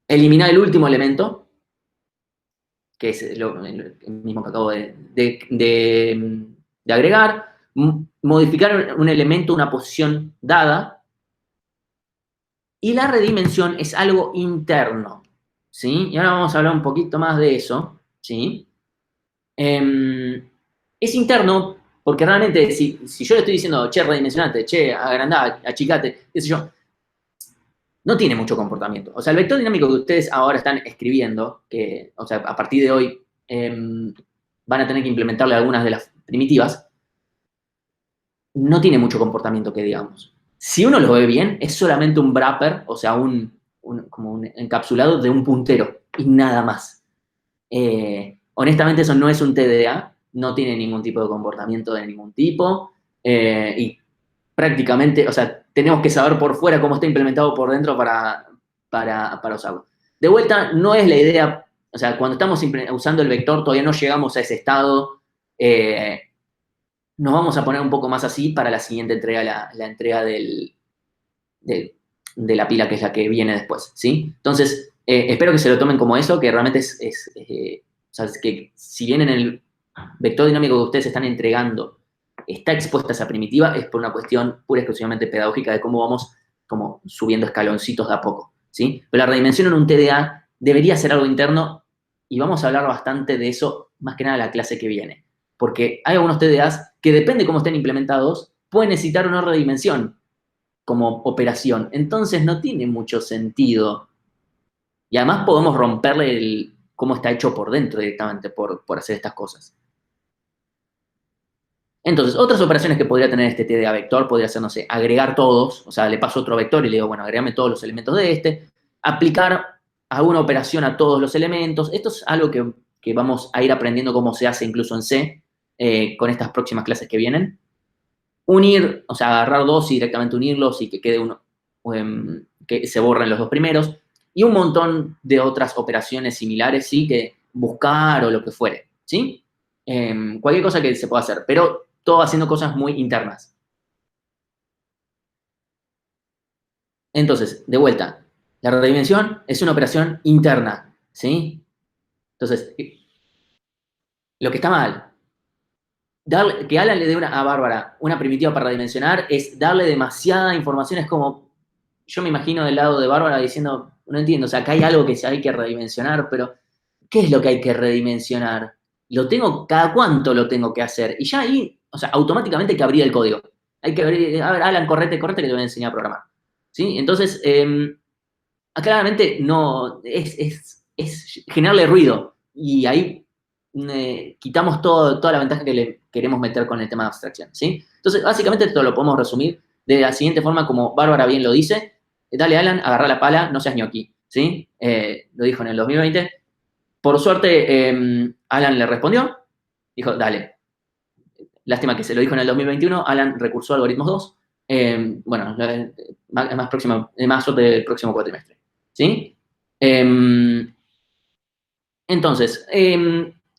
Eliminar el último elemento, que es el mismo que acabo de agregar. Modificar un elemento, una posición dada. Y la redimensión es algo interno, ¿sí? Y ahora vamos a hablar un poquito más de eso, ¿sí? Es interno porque realmente si yo le estoy diciendo, che, redimensionate, che, agrandá, achicate, qué sé yo, no tiene mucho comportamiento. O sea, el vector dinámico que ustedes ahora están escribiendo, que, o sea, a partir de hoy van a tener que implementarle algunas de las primitivas, no tiene mucho comportamiento que digamos. Si uno lo ve bien, es solamente un wrapper, o sea, como un encapsulado de un puntero y nada más. Honestamente, eso no es un TDA, no tiene ningún tipo de comportamiento de ningún tipo y prácticamente, o sea, tenemos que saber por fuera cómo está implementado por dentro para usarlo. De vuelta, no es la idea, o sea, cuando estamos usando el vector todavía no llegamos a ese estado. Nos vamos a poner un poco más así para la siguiente entrega, la entrega de la pila, que es la que viene después, ¿sí? Entonces, espero que se lo tomen como eso, que realmente o sea, que si bien en el vector dinámico que ustedes están entregando está expuesta esa primitiva, es por una cuestión pura y exclusivamente pedagógica de cómo vamos como subiendo escaloncitos de a poco, ¿sí? Pero la redimensión en un TDA debería ser algo interno y vamos a hablar bastante de eso más que nada en la clase que viene. Porque hay algunos TDAs que depende de cómo estén implementados, pueden necesitar una redimensión como operación. Entonces no tiene mucho sentido. Y además podemos romperle cómo está hecho por dentro directamente por hacer estas cosas. Entonces, otras operaciones que podría tener este TDA vector podría ser, no sé, agregar todos, o sea, le paso otro vector y le digo, bueno, agregame todos los elementos de este, aplicar alguna operación a todos los elementos. Esto es algo que vamos a ir aprendiendo cómo se hace incluso en C con estas próximas clases que vienen. Unir, o sea, agarrar dos y directamente unirlos y que quede uno, que se borren los dos primeros. Y un montón de otras operaciones similares, ¿sí? Que buscar o lo que fuere, ¿sí? Cualquier cosa que se pueda hacer, pero todo haciendo cosas muy internas. Entonces, de vuelta, la redimensión es una operación interna, ¿sí? Entonces, lo que está mal, que Alan le dé a Bárbara una primitiva para redimensionar es darle demasiada información, es como, yo me imagino del lado de Bárbara diciendo, no entiendo, o sea, acá hay algo que hay que redimensionar, pero ¿qué es lo que hay que redimensionar? ¿Cada cuánto lo tengo que hacer? Y ya ahí, o sea, automáticamente hay que abrir el código. Hay que abrir, a ver, Alan, correte, que te voy a enseñar a programar. ¿Sí? Entonces, claramente no, es generarle ruido. Y ahí quitamos toda la ventaja que le queremos meter con el tema de abstracción, ¿sí? Entonces, básicamente esto lo podemos resumir de la siguiente forma, como Bárbara bien lo dice. Dale, Alan, agarra la pala, no seas ñoqui, ¿sí? Lo dijo en el 2020. Por suerte, Alan le respondió, dijo, dale. Lástima que se lo dijo en el 2021, Alan recursó a algoritmos 2. Bueno, más suerte el próximo cuatrimestre, ¿sí? Entonces,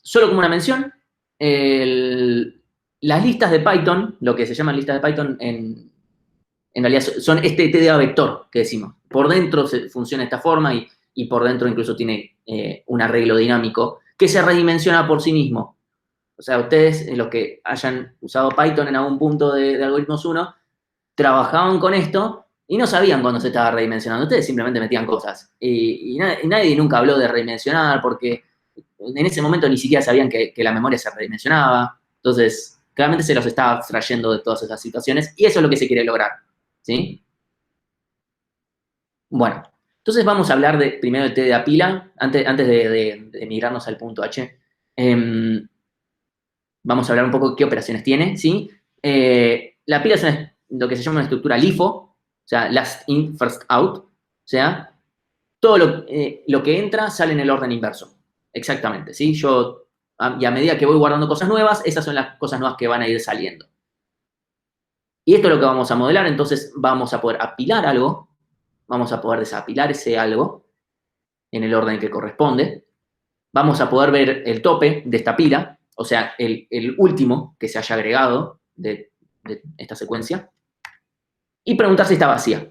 solo como una mención, las listas de Python, lo que se llaman listas de Python, en realidad son este TDA vector que decimos. Por dentro funciona de esta forma y por dentro incluso tiene un arreglo dinámico que se redimensiona por sí mismo. O sea, ustedes, los que hayan usado Python en algún punto de algoritmos 1, trabajaban con esto Y no sabían cuándo se estaba redimensionando. Ustedes simplemente metían cosas. Y nadie nunca habló de redimensionar porque en ese momento ni siquiera sabían que la memoria se redimensionaba. Entonces, claramente se los estaba abstrayendo de todas esas situaciones y eso es lo que se quiere lograr. ¿Sí? Bueno, entonces vamos a hablar primero del TDA pila, antes de migrarnos al punto H. Vamos a hablar un poco de qué operaciones tiene, ¿sí? La pila es lo que se llama una estructura LIFO, o sea, last in, first out, o sea, todo lo que entra sale en el orden inverso, exactamente, ¿sí? Y a medida que voy guardando cosas nuevas, esas son las cosas nuevas que van a ir saliendo. Y esto es lo que vamos a modelar, entonces vamos a poder apilar algo, vamos a poder desapilar ese algo en el orden que corresponde, vamos a poder ver el tope de esta pila, o sea, el último que se haya agregado de esta secuencia, y preguntar si está vacía.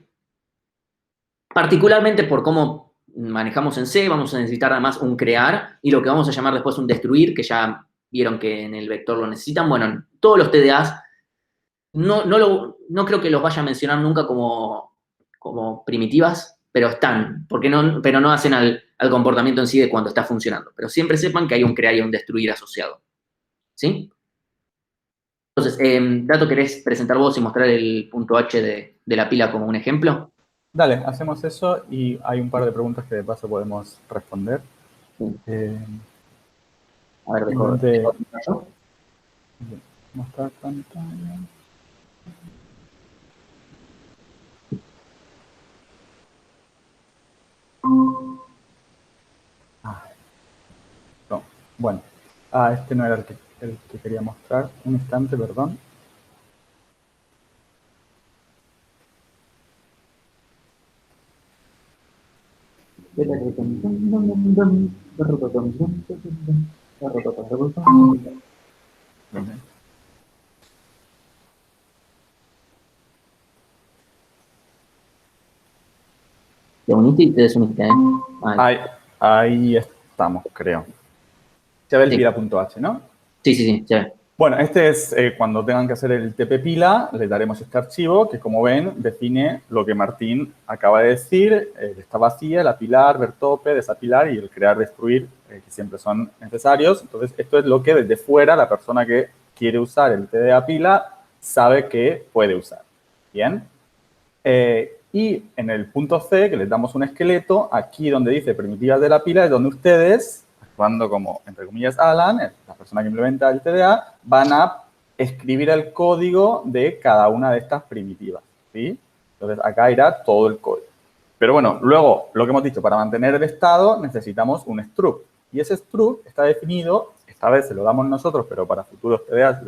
Particularmente por cómo manejamos en C, vamos a necesitar además un crear y lo que vamos a llamar después un destruir, que ya vieron que en el vector lo necesitan. Bueno, todos los TDAs no creo que los vaya a mencionar nunca como primitivas, pero están, pero no hacen al comportamiento en sí de cuando está funcionando. Pero siempre sepan que hay un crear y un destruir asociado. ¿Sí? Entonces, Dato, ¿querés presentar vos y mostrar el punto H de la pila como un ejemplo? Dale, hacemos eso y hay un par de preguntas que de paso podemos responder. Sí. Eh, A ver, mostrar pantalla. No, bueno, este no era el que quería mostrar. Un instante, perdón. Te uniste y te desuniste, ¿eh? Ahí estamos, creo. Se ve el Sí. pila.h, ¿no? Sí, se ve. Bueno, este es cuando tengan que hacer el TP pila, les daremos este archivo que, como ven, define lo que Martín acaba de decir, está vacía, el apilar, ver tope, desapilar y el crear, destruir, que siempre son necesarios. Entonces, esto es lo que desde fuera la persona que quiere usar el TDA pila sabe que puede usar. ¿Bien? Y en el punto C, que les damos un esqueleto, aquí donde dice primitivas de la pila, es donde ustedes, actuando como, entre comillas, Alan, la persona que implementa el TDA, van a escribir el código de cada una de estas primitivas, ¿sí? Entonces, acá irá todo el código. Pero bueno, luego, lo que hemos dicho, para mantener el estado necesitamos un struct. Y ese struct está definido, esta vez se lo damos nosotros, pero para futuros TDAs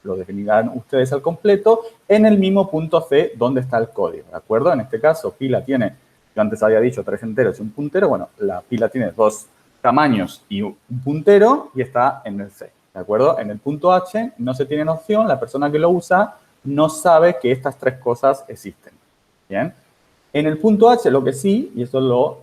lo definirán ustedes al completo, en el mismo punto C donde está el código, ¿de acuerdo? En este caso, pila tiene, yo antes había dicho 3 enteros y un puntero, bueno, la pila tiene 2 tamaños y un puntero y está en el C, ¿de acuerdo? En el punto H no se tiene noción, la persona que lo usa no sabe que estas 3 cosas existen, ¿bien? En el punto H lo que sí, y eso lo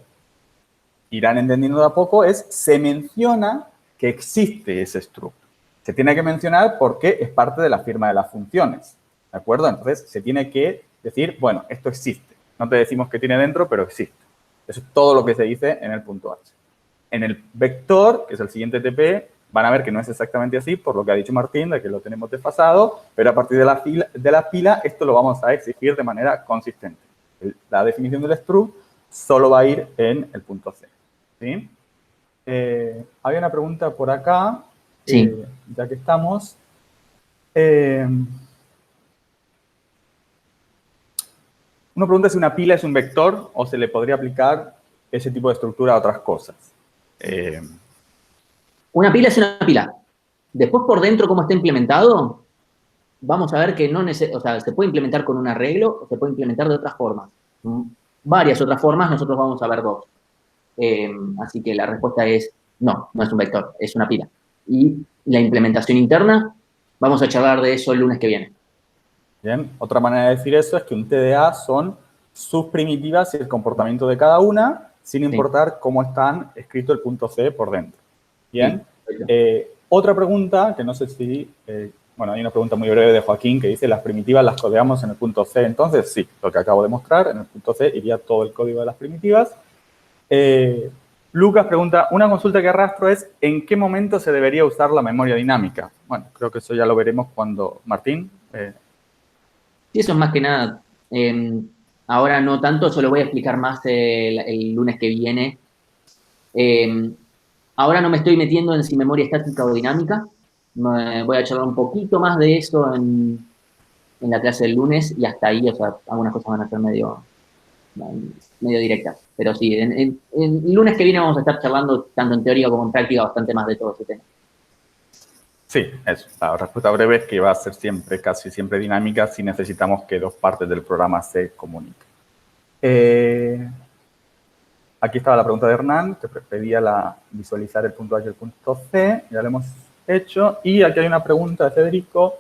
irán entendiendo de a poco, es se menciona que existe ese struct. Se tiene que mencionar porque es parte de la firma de las funciones, ¿de acuerdo? Entonces, se tiene que decir, bueno, esto existe. No te decimos qué tiene dentro, pero existe. Eso es todo lo que se dice en el punto H. En el vector, que es el siguiente TP, van a ver que no es exactamente así, por lo que ha dicho Martín, de que lo tenemos desfasado, pero a partir de la pila, esto lo vamos a exigir de manera consistente. La definición del struct solo va a ir en el punto C, ¿sí? Había una pregunta por acá. Sí. Ya que estamos. Uno pregunta si una pila es un vector o se le podría aplicar ese tipo de estructura a otras cosas. Una pila es una pila. Después, por dentro, cómo está implementado, vamos a ver que o sea, se puede implementar con un arreglo o se puede implementar de otras formas. Varias otras formas, nosotros vamos a ver 2. Así que la respuesta es no es un vector, es una pila. Y la implementación interna, vamos a charlar de eso el lunes que viene. Bien, otra manera de decir eso es que un TDA son sus primitivas y el comportamiento de cada una, sin importar cómo están escrito el punto C por dentro. Bien, sí. Otra pregunta, que no sé si Bueno, hay una pregunta muy breve de Joaquín que dice, las primitivas las codeamos en el punto C. Entonces, sí, lo que acabo de mostrar, en el punto C iría todo el código de las primitivas. Lucas pregunta, una consulta que arrastro es, ¿en qué momento se debería usar la memoria dinámica? Bueno, creo que eso ya lo veremos cuando Martín... Sí, eso es más que nada. Ahora no tanto, eso lo voy a explicar más el lunes que viene. Ahora no me estoy metiendo en si memoria estática o dinámica. Voy a charlar un poquito más de eso en la clase del lunes y hasta ahí, o sea, algunas cosas van a ser medio directas. Pero sí, en el lunes que viene vamos a estar charlando tanto en teoría como en práctica bastante más de todo ese tema. Sí, eso. La respuesta breve es que va a ser siempre, casi siempre dinámica si necesitamos que dos partes del programa se comuniquen. Aquí estaba la pregunta de Hernán, que pedía visualizar el punto H y el punto C. Ya lo hemos hecho. Y aquí hay una pregunta de Federico.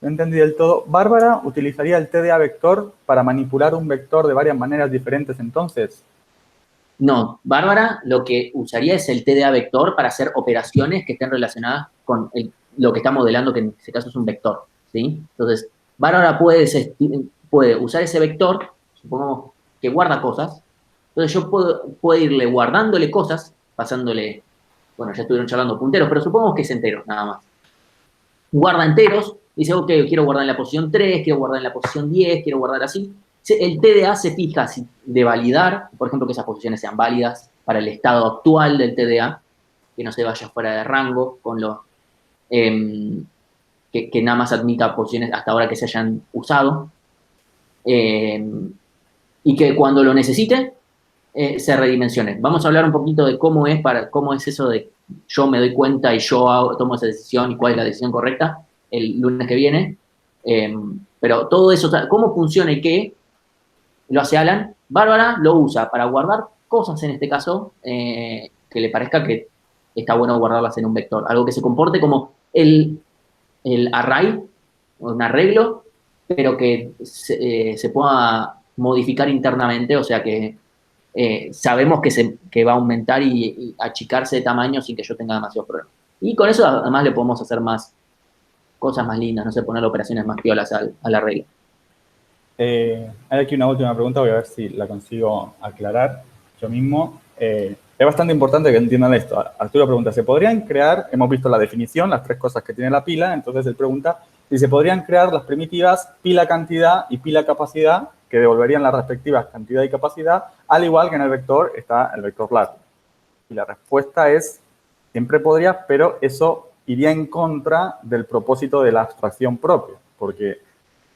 No entendí del todo. ¿Bárbara utilizaría el TDA vector para manipular un vector de varias maneras diferentes entonces? No, Bárbara lo que usaría es el TDA vector para hacer operaciones que estén relacionadas con lo que está modelando, que en este caso es un vector, ¿sí? Entonces, Bárbara puede usar ese vector, supongamos que guarda cosas, entonces yo puedo irle guardándole cosas, pasándole, bueno, ya estuvieron charlando punteros, pero supongamos que es enteros, nada más. Guarda enteros, dice, ok, quiero guardar en la posición 3, quiero guardar en la posición 10, quiero guardar así. El TDA se fija de validar, por ejemplo, que esas posiciones sean válidas para el estado actual del TDA, que no se vaya fuera de rango con que nada más admita posiciones hasta ahora que se hayan usado, y que cuando lo necesite se redimensione. Vamos a hablar un poquito de cómo es eso de yo me doy cuenta y yo tomo esa decisión y cuál es la decisión correcta el lunes que viene. Pero todo eso, cómo funciona y qué, lo hace Alan. Bárbara lo usa para guardar cosas, en este caso, que le parezca que está bueno guardarlas en un vector. Algo que se comporte como el array, un arreglo, pero que se pueda modificar internamente, o sea que sabemos que va a aumentar y achicarse de tamaño sin que yo tenga demasiados problemas. Y con eso además le podemos hacer más cosas más lindas, no sé, poner operaciones más piolas a la regla. Hay aquí una última pregunta, voy a ver si la consigo aclarar yo mismo. Es bastante importante que entiendan esto. Arturo pregunta, ¿se podrían crear, hemos visto la definición, las tres cosas que tiene la pila, entonces él pregunta si se podrían crear las primitivas pila cantidad y pila capacidad, que devolverían las respectivas cantidad y capacidad, al igual que en el vector está el vector largo. Y la respuesta es, siempre podría, pero eso iría en contra del propósito de la abstracción propia, porque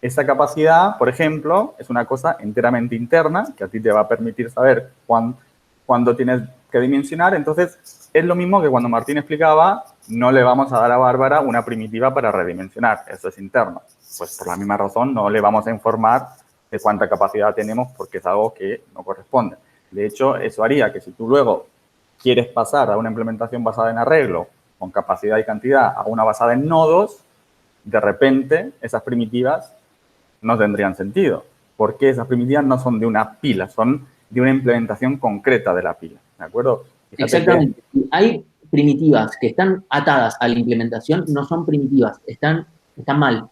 esa capacidad, por ejemplo, es una cosa enteramente interna, que a ti te va a permitir saber cuándo tienes que dimensionar. Entonces, es lo mismo que cuando Martín explicaba, no le vamos a dar a Bárbara una primitiva para redimensionar, eso es interno. Pues por la misma razón no le vamos a informar de cuánta capacidad tenemos porque es algo que no corresponde. De hecho, eso haría que si tú luego quieres pasar a una implementación basada en arreglo con capacidad y cantidad a una basada en nodos, de repente esas primitivas no tendrían sentido, porque esas primitivas no son de una pila, son de una implementación concreta de la pila, ¿de acuerdo? Fíjate. Exactamente. Hay primitivas que están atadas a la implementación, no son primitivas, están mal.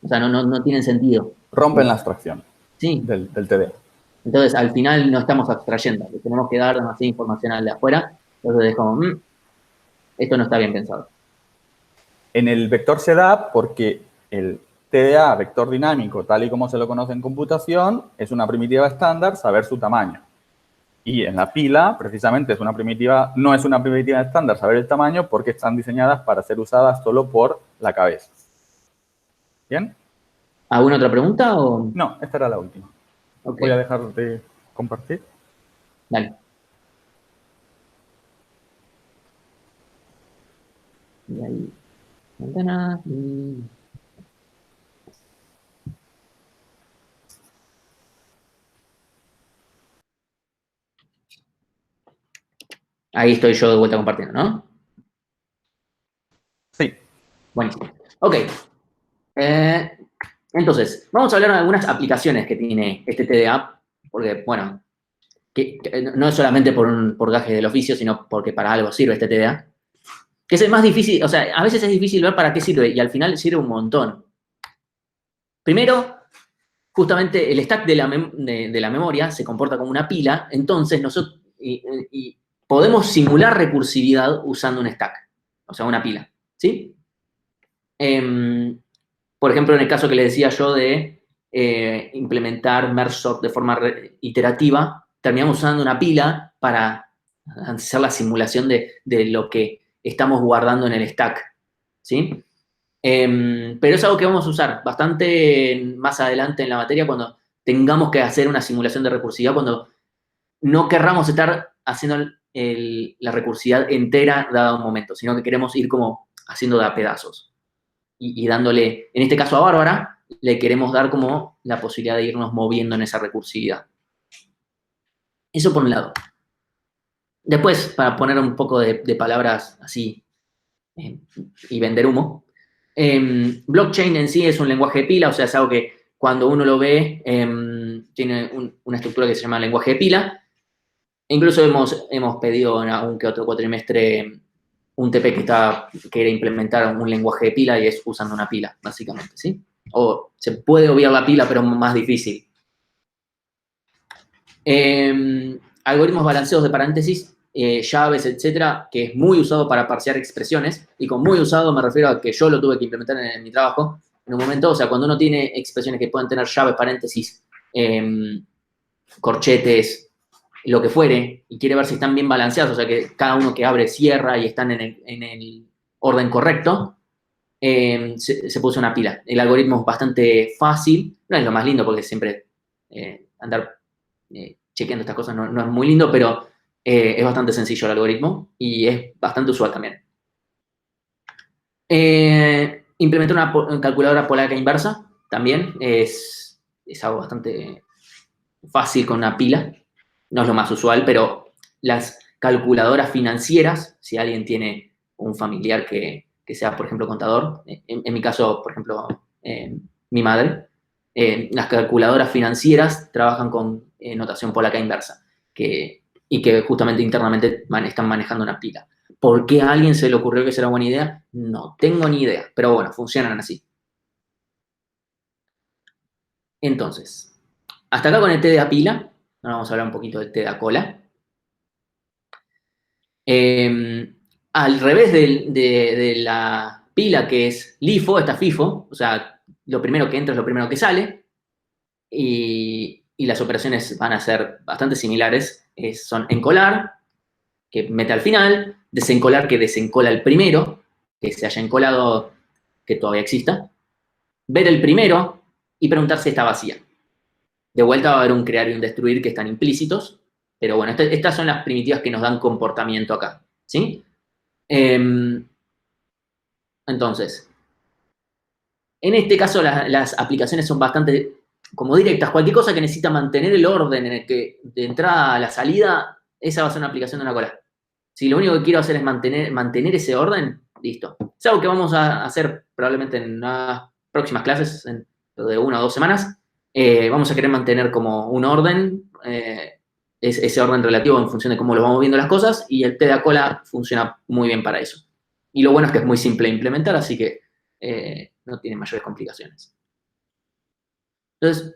O sea, no tienen sentido. Rompen la abstracción, sí. del TDA. Entonces, al final no estamos abstrayendo, le tenemos que dar demasiada información al de afuera, entonces es como, esto no está bien pensado. En el vector se da porque el TDA, vector dinámico, tal y como se lo conoce en computación, es una primitiva estándar, saber su tamaño. Y en la pila, precisamente, no es una primitiva estándar saber el tamaño porque están diseñadas para ser usadas solo por la cabeza. ¿Bien? ¿Alguna otra pregunta? O? No, esta era la última. Okay. Voy a dejar de compartir. Dale. Y ahí, ventana. Ahí estoy yo de vuelta compartiendo, ¿no? Sí. Buenísimo. Ok. Entonces, vamos a hablar de algunas aplicaciones que tiene este TDA, porque, bueno, que no es solamente por gajes del oficio, sino porque para algo sirve este TDA. que es el más difícil, o sea, a veces es difícil ver para qué sirve y al final sirve un montón. Primero, justamente el stack de la memoria se comporta como una pila, entonces nosotros y podemos simular recursividad usando un stack, o sea, una pila, ¿sí? Por ejemplo, en el caso que les decía yo de implementar merge sort de forma iterativa, terminamos usando una pila para hacer la simulación de lo que estamos guardando en el stack, ¿sí? Pero es algo que vamos a usar bastante más adelante en la materia cuando tengamos que hacer una simulación de recursividad, cuando no querramos estar haciendo la recursividad entera dado un momento, sino que queremos ir como haciendo de a pedazos. Y dándole, en este caso a Bárbara, le queremos dar como la posibilidad de irnos moviendo en esa recursividad. Eso por un lado. Después, para poner un poco de palabras así y vender humo, blockchain en sí es un lenguaje de pila, o sea, es algo que cuando uno lo ve tiene una estructura que se llama lenguaje de pila. E incluso hemos pedido en algún que otro cuatrimestre un TP que era implementar un lenguaje de pila y es usando una pila, básicamente, ¿sí? O se puede obviar la pila, pero más difícil. Algoritmos balanceados de paréntesis, llaves, etcétera, que es muy usado para parsear expresiones, y con muy usado me refiero a que yo lo tuve que implementar en mi trabajo en un momento, o sea, cuando uno tiene expresiones que pueden tener llaves, paréntesis, corchetes, lo que fuere, y quiere ver si están bien balanceados, o sea, que cada uno que abre cierra y están en el orden correcto, se puso una pila. El algoritmo es bastante fácil, no es lo más lindo porque siempre andar chequeando estas cosas no es muy lindo, pero es bastante sencillo el algoritmo y es bastante usual también. Implementé una calculadora polaca inversa, también es algo bastante fácil con una pila, no es lo más usual, pero las calculadoras financieras, si alguien tiene un familiar que sea, por ejemplo, contador, en mi caso, por ejemplo, mi madre, las calculadoras financieras trabajan con notación polaca inversa, y que justamente internamente están manejando una pila. ¿Por qué a alguien se le ocurrió que será buena idea? No tengo ni idea, pero bueno, funcionan así. Entonces, hasta acá con el TDA pila, ahora vamos a hablar un poquito del TDA cola. Al revés de la pila que es LIFO, está FIFO, o sea, lo primero que entra es lo primero que sale, y las operaciones van a ser bastante similares. Son encolar, que mete al final, desencolar, que desencola el primero, que se haya encolado, que todavía exista, ver el primero y preguntar si está vacía. De vuelta va a haber un crear y un destruir que están implícitos, pero bueno, estas son las primitivas que nos dan comportamiento acá, ¿sí? Entonces, en este caso las aplicaciones son bastante como directas. Cualquier cosa que necesita mantener el orden en el que de entrada a la salida, esa va a ser una aplicación de una cola. Si lo único que quiero hacer es mantener ese orden, listo. Es algo que vamos a hacer probablemente en las próximas clases, de 1 o 2 semanas. Vamos a querer mantener como un orden, ese orden relativo en función de cómo lo vamos viendo las cosas, y el TDA cola funciona muy bien para eso. Y lo bueno es que es muy simple de implementar, así que no tiene mayores complicaciones. Entonces,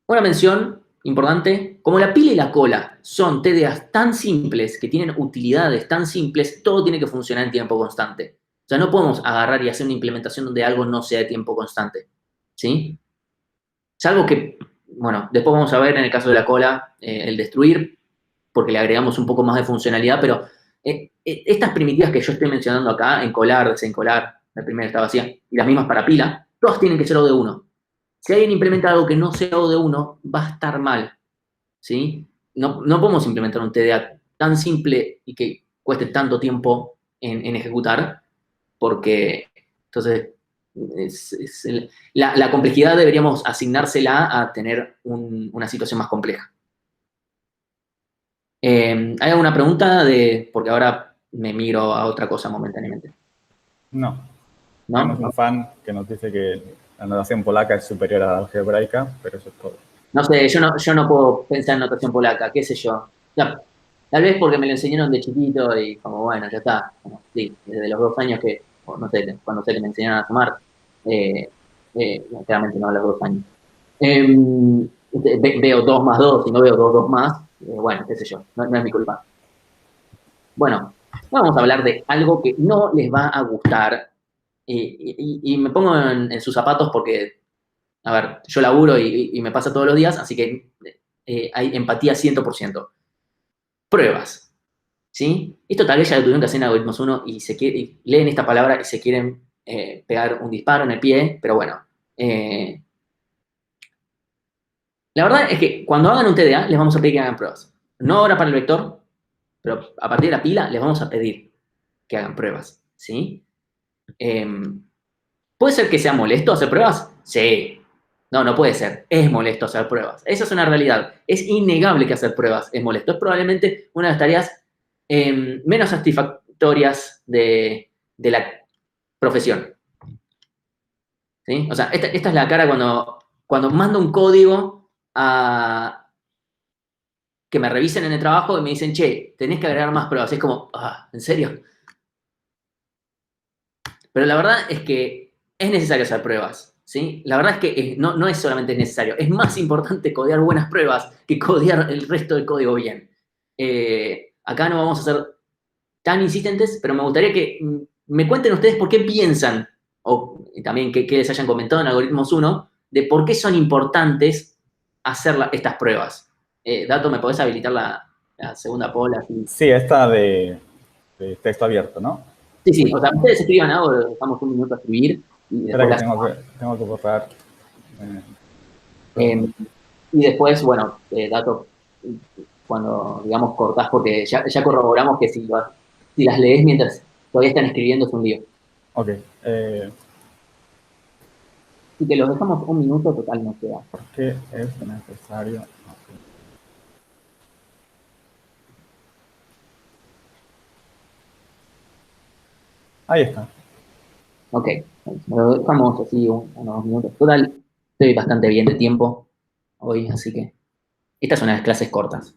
una mención importante, como la pila y la cola son TDAs tan simples, que tienen utilidades tan simples, todo tiene que funcionar en tiempo constante. O sea, no podemos agarrar y hacer una implementación donde algo no sea de tiempo constante, ¿sí? Salvo que, bueno, después vamos a ver en el caso de la cola el destruir, porque le agregamos un poco más de funcionalidad, pero estas primitivas que yo estoy mencionando acá, encolar, desencolar, la primera está vacía, y las mismas para pila, todas tienen que ser OD1. Si alguien implementa algo que no sea OD1, va a estar mal, ¿sí? No podemos implementar un TDA tan simple y que cueste tanto tiempo en ejecutar, porque entonces la complejidad deberíamos asignársela a tener una situación más compleja. ¿Hay alguna pregunta? Porque ahora me miro a otra cosa momentáneamente. No. ¿No? Tenemos un fan que nos dice que la notación polaca es superior a la algebraica, pero eso es todo. No sé, yo no puedo pensar en notación polaca, qué sé yo. Ya, Tal vez porque me lo enseñaron de chiquito y como, bueno, ya está. Bueno, sí, desde los 2 años que, o no sé, cuando sé que me enseñaron a sumar, eh, claramente no a los 2 años. Veo 2 más 2 y no veo 2 más, bueno, qué sé yo, no es mi culpa. Bueno, vamos a hablar de algo que no les va a gustar y me pongo en sus zapatos porque, a ver, yo laburo y me pasa todos los días, así que hay empatía 100%. Pruebas, ¿sí? Esto tal vez ya lo tuvieron que hacer en algoritmos uno y leen esta palabra y se quieren pegar un disparo en el pie, pero bueno. La verdad es que cuando hagan un TDA, les vamos a pedir que hagan pruebas. No ahora para el vector, pero a partir de la pila les vamos a pedir que hagan pruebas, ¿sí? Eh, ¿Puede ser que sea molesto hacer pruebas? Sí. No, no puede ser. Es molesto hacer pruebas. Esa es una realidad. Es innegable que hacer pruebas es molesto. Es probablemente una de las tareas menos satisfactorias de la profesión. ¿Sí? O sea, esta es la cara cuando mando un código a que me revisen en el trabajo y me dicen, che, tenés que agregar más pruebas. Es como, ¿en serio? Pero la verdad es que es necesario hacer pruebas, ¿sí? La verdad es que no es solamente necesario, es más importante codear buenas pruebas que codear el resto del código bien. Acá no vamos a ser tan insistentes, pero me gustaría que me cuenten ustedes por qué piensan, o también que les hayan comentado en Algoritmos uno de por qué son importantes hacer estas pruebas. Dato, ¿me podés habilitar la segunda poll? Así? Sí, esta de texto abierto, ¿no? Sí, sí, o sea, ustedes escriban algo, dejamos un minuto a escribir y Espera después que las... tengo que borrar. Eh, Segundo. y después, bueno, dato, cuando, digamos, cortás, porque ya corroboramos que si las lees mientras todavía están escribiendo es un lío. Ok. Eh, Y que los dejamos un minuto, total no queda. ¿Por qué es necesario? Ahí está. Ok, lo dejamos así unos minutos. Total, estoy bastante bien de tiempo hoy, así que esta es una de las clases cortas.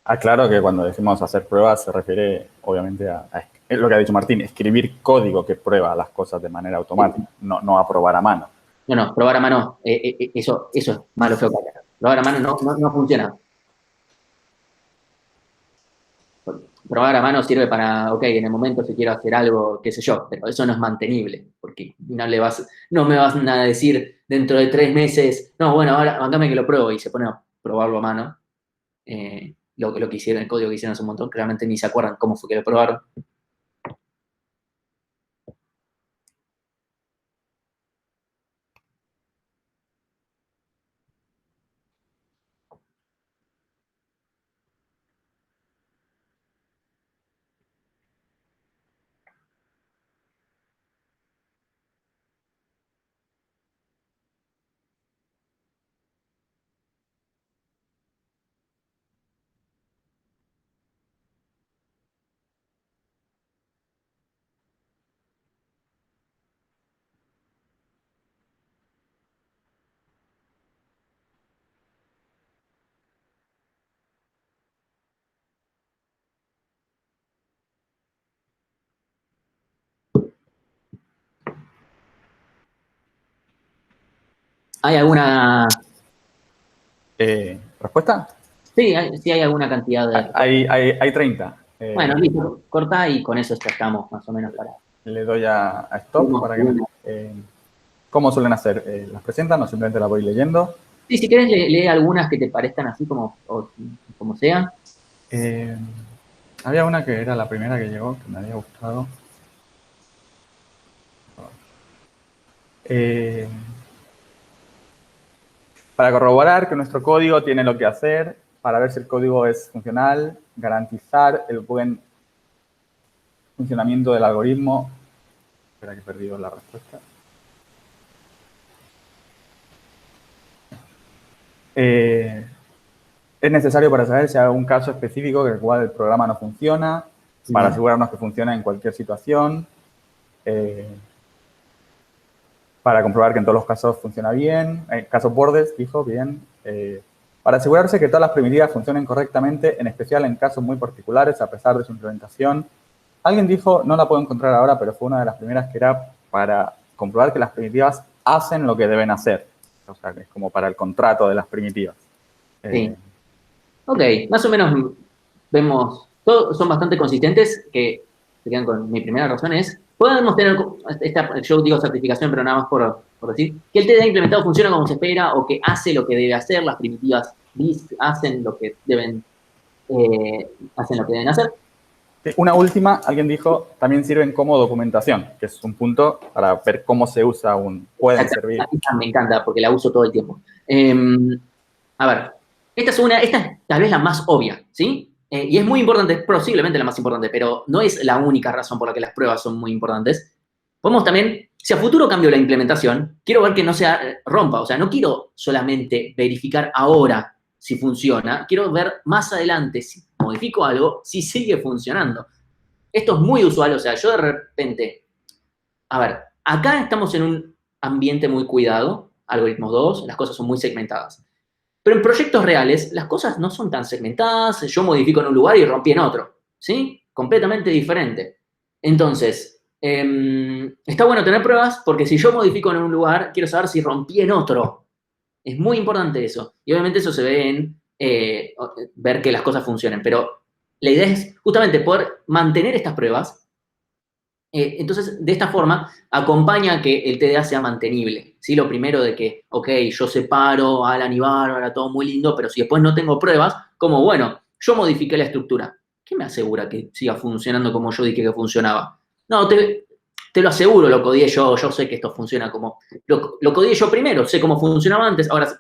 Aclaro que cuando decimos hacer pruebas se refiere, obviamente, es lo que ha dicho Martín, escribir código que prueba las cosas de manera automática, no a probar a mano. No, no, probar a mano, eso es malo, feo, caca. Probar a mano no funciona. Probar a mano sirve para, ok, en el momento si quiero hacer algo, qué sé yo, pero eso no es mantenible, porque no me vas a decir dentro de 3 meses, no, bueno, ahora bancame que lo pruebo y se pone a probarlo a mano. Lo que hicieron, el código que hicieron hace un montón, claramente ni se acuerdan cómo fue que lo probaron. ¿Hay alguna, ¿Respuesta? sí hay alguna cantidad de respuestas? Hay 30. Bueno, listo, corta y con eso ya estamos más o menos para... Le doy a stop para que me... ¿Cómo suelen hacer? ¿Las presentan o simplemente las voy leyendo? Sí, si querés, lee algunas que te parezcan así como sea. Eh, Había una que era la primera que llegó, que me había gustado. Eh, para corroborar que nuestro código tiene lo que hacer, para ver si el código es funcional, garantizar el buen funcionamiento del algoritmo. Espera que he perdido la respuesta. Es necesario para saber si hay algún caso específico en el cual el programa no funciona, para asegurarnos que funciona en cualquier situación, para comprobar que en todos los casos funciona bien, casos bordes, fijo, bien, Para asegurarse que todas las primitivas funcionen correctamente, en especial en casos muy particulares, a pesar de su implementación. Alguien dijo, no la puedo encontrar ahora, pero fue una de las primeras que era para comprobar que las primitivas hacen lo que deben hacer. O sea, que es como para el contrato de las primitivas. Sí. Ok, más o menos vemos, todos son bastante consistentes, que se quedan con mi primera razón es, podemos tener, yo digo certificación, pero nada más por decir, que el TDA implementado funciona como se espera o que hace lo que debe hacer, las primitivas hacen lo que deben, hacer. Una última, alguien dijo, también sirven como documentación, que es un punto para ver cómo se usa pueden servir. Me encanta porque la uso todo el tiempo. A ver, esta es tal vez la más obvia, ¿sí? Y es muy importante, es posiblemente la más importante, pero no es la única razón por la que las pruebas son muy importantes. Podemos también, si a futuro cambio la implementación, quiero ver que no se rompa. O sea, no quiero solamente verificar ahora si funciona, quiero ver más adelante si modifico algo, si sigue funcionando. Esto es muy usual, o sea, yo de repente, a ver, acá estamos en un ambiente muy cuidado, algoritmos 2, las cosas son muy segmentadas. Pero en proyectos reales, las cosas no son tan segmentadas, yo modifico en un lugar y rompí en otro, ¿sí? Completamente diferente. Entonces, está bueno tener pruebas porque si yo modifico en un lugar, quiero saber si rompí en otro. Es muy importante eso. Y obviamente eso se ve en ver que las cosas funcionen. Pero la idea es justamente poder mantener estas pruebas. Entonces, de esta forma, acompaña a que el TDA sea mantenible. ¿Sí? Lo primero de que, ok, yo separo a Alan y Bárbara, todo muy lindo, pero si después no tengo pruebas, como, bueno, yo modifiqué la estructura. ¿Qué me asegura que siga funcionando como yo dije que funcionaba? No, te lo aseguro, lo codié yo sé que esto funciona como... Lo codié yo primero, sé cómo funcionaba antes, ahora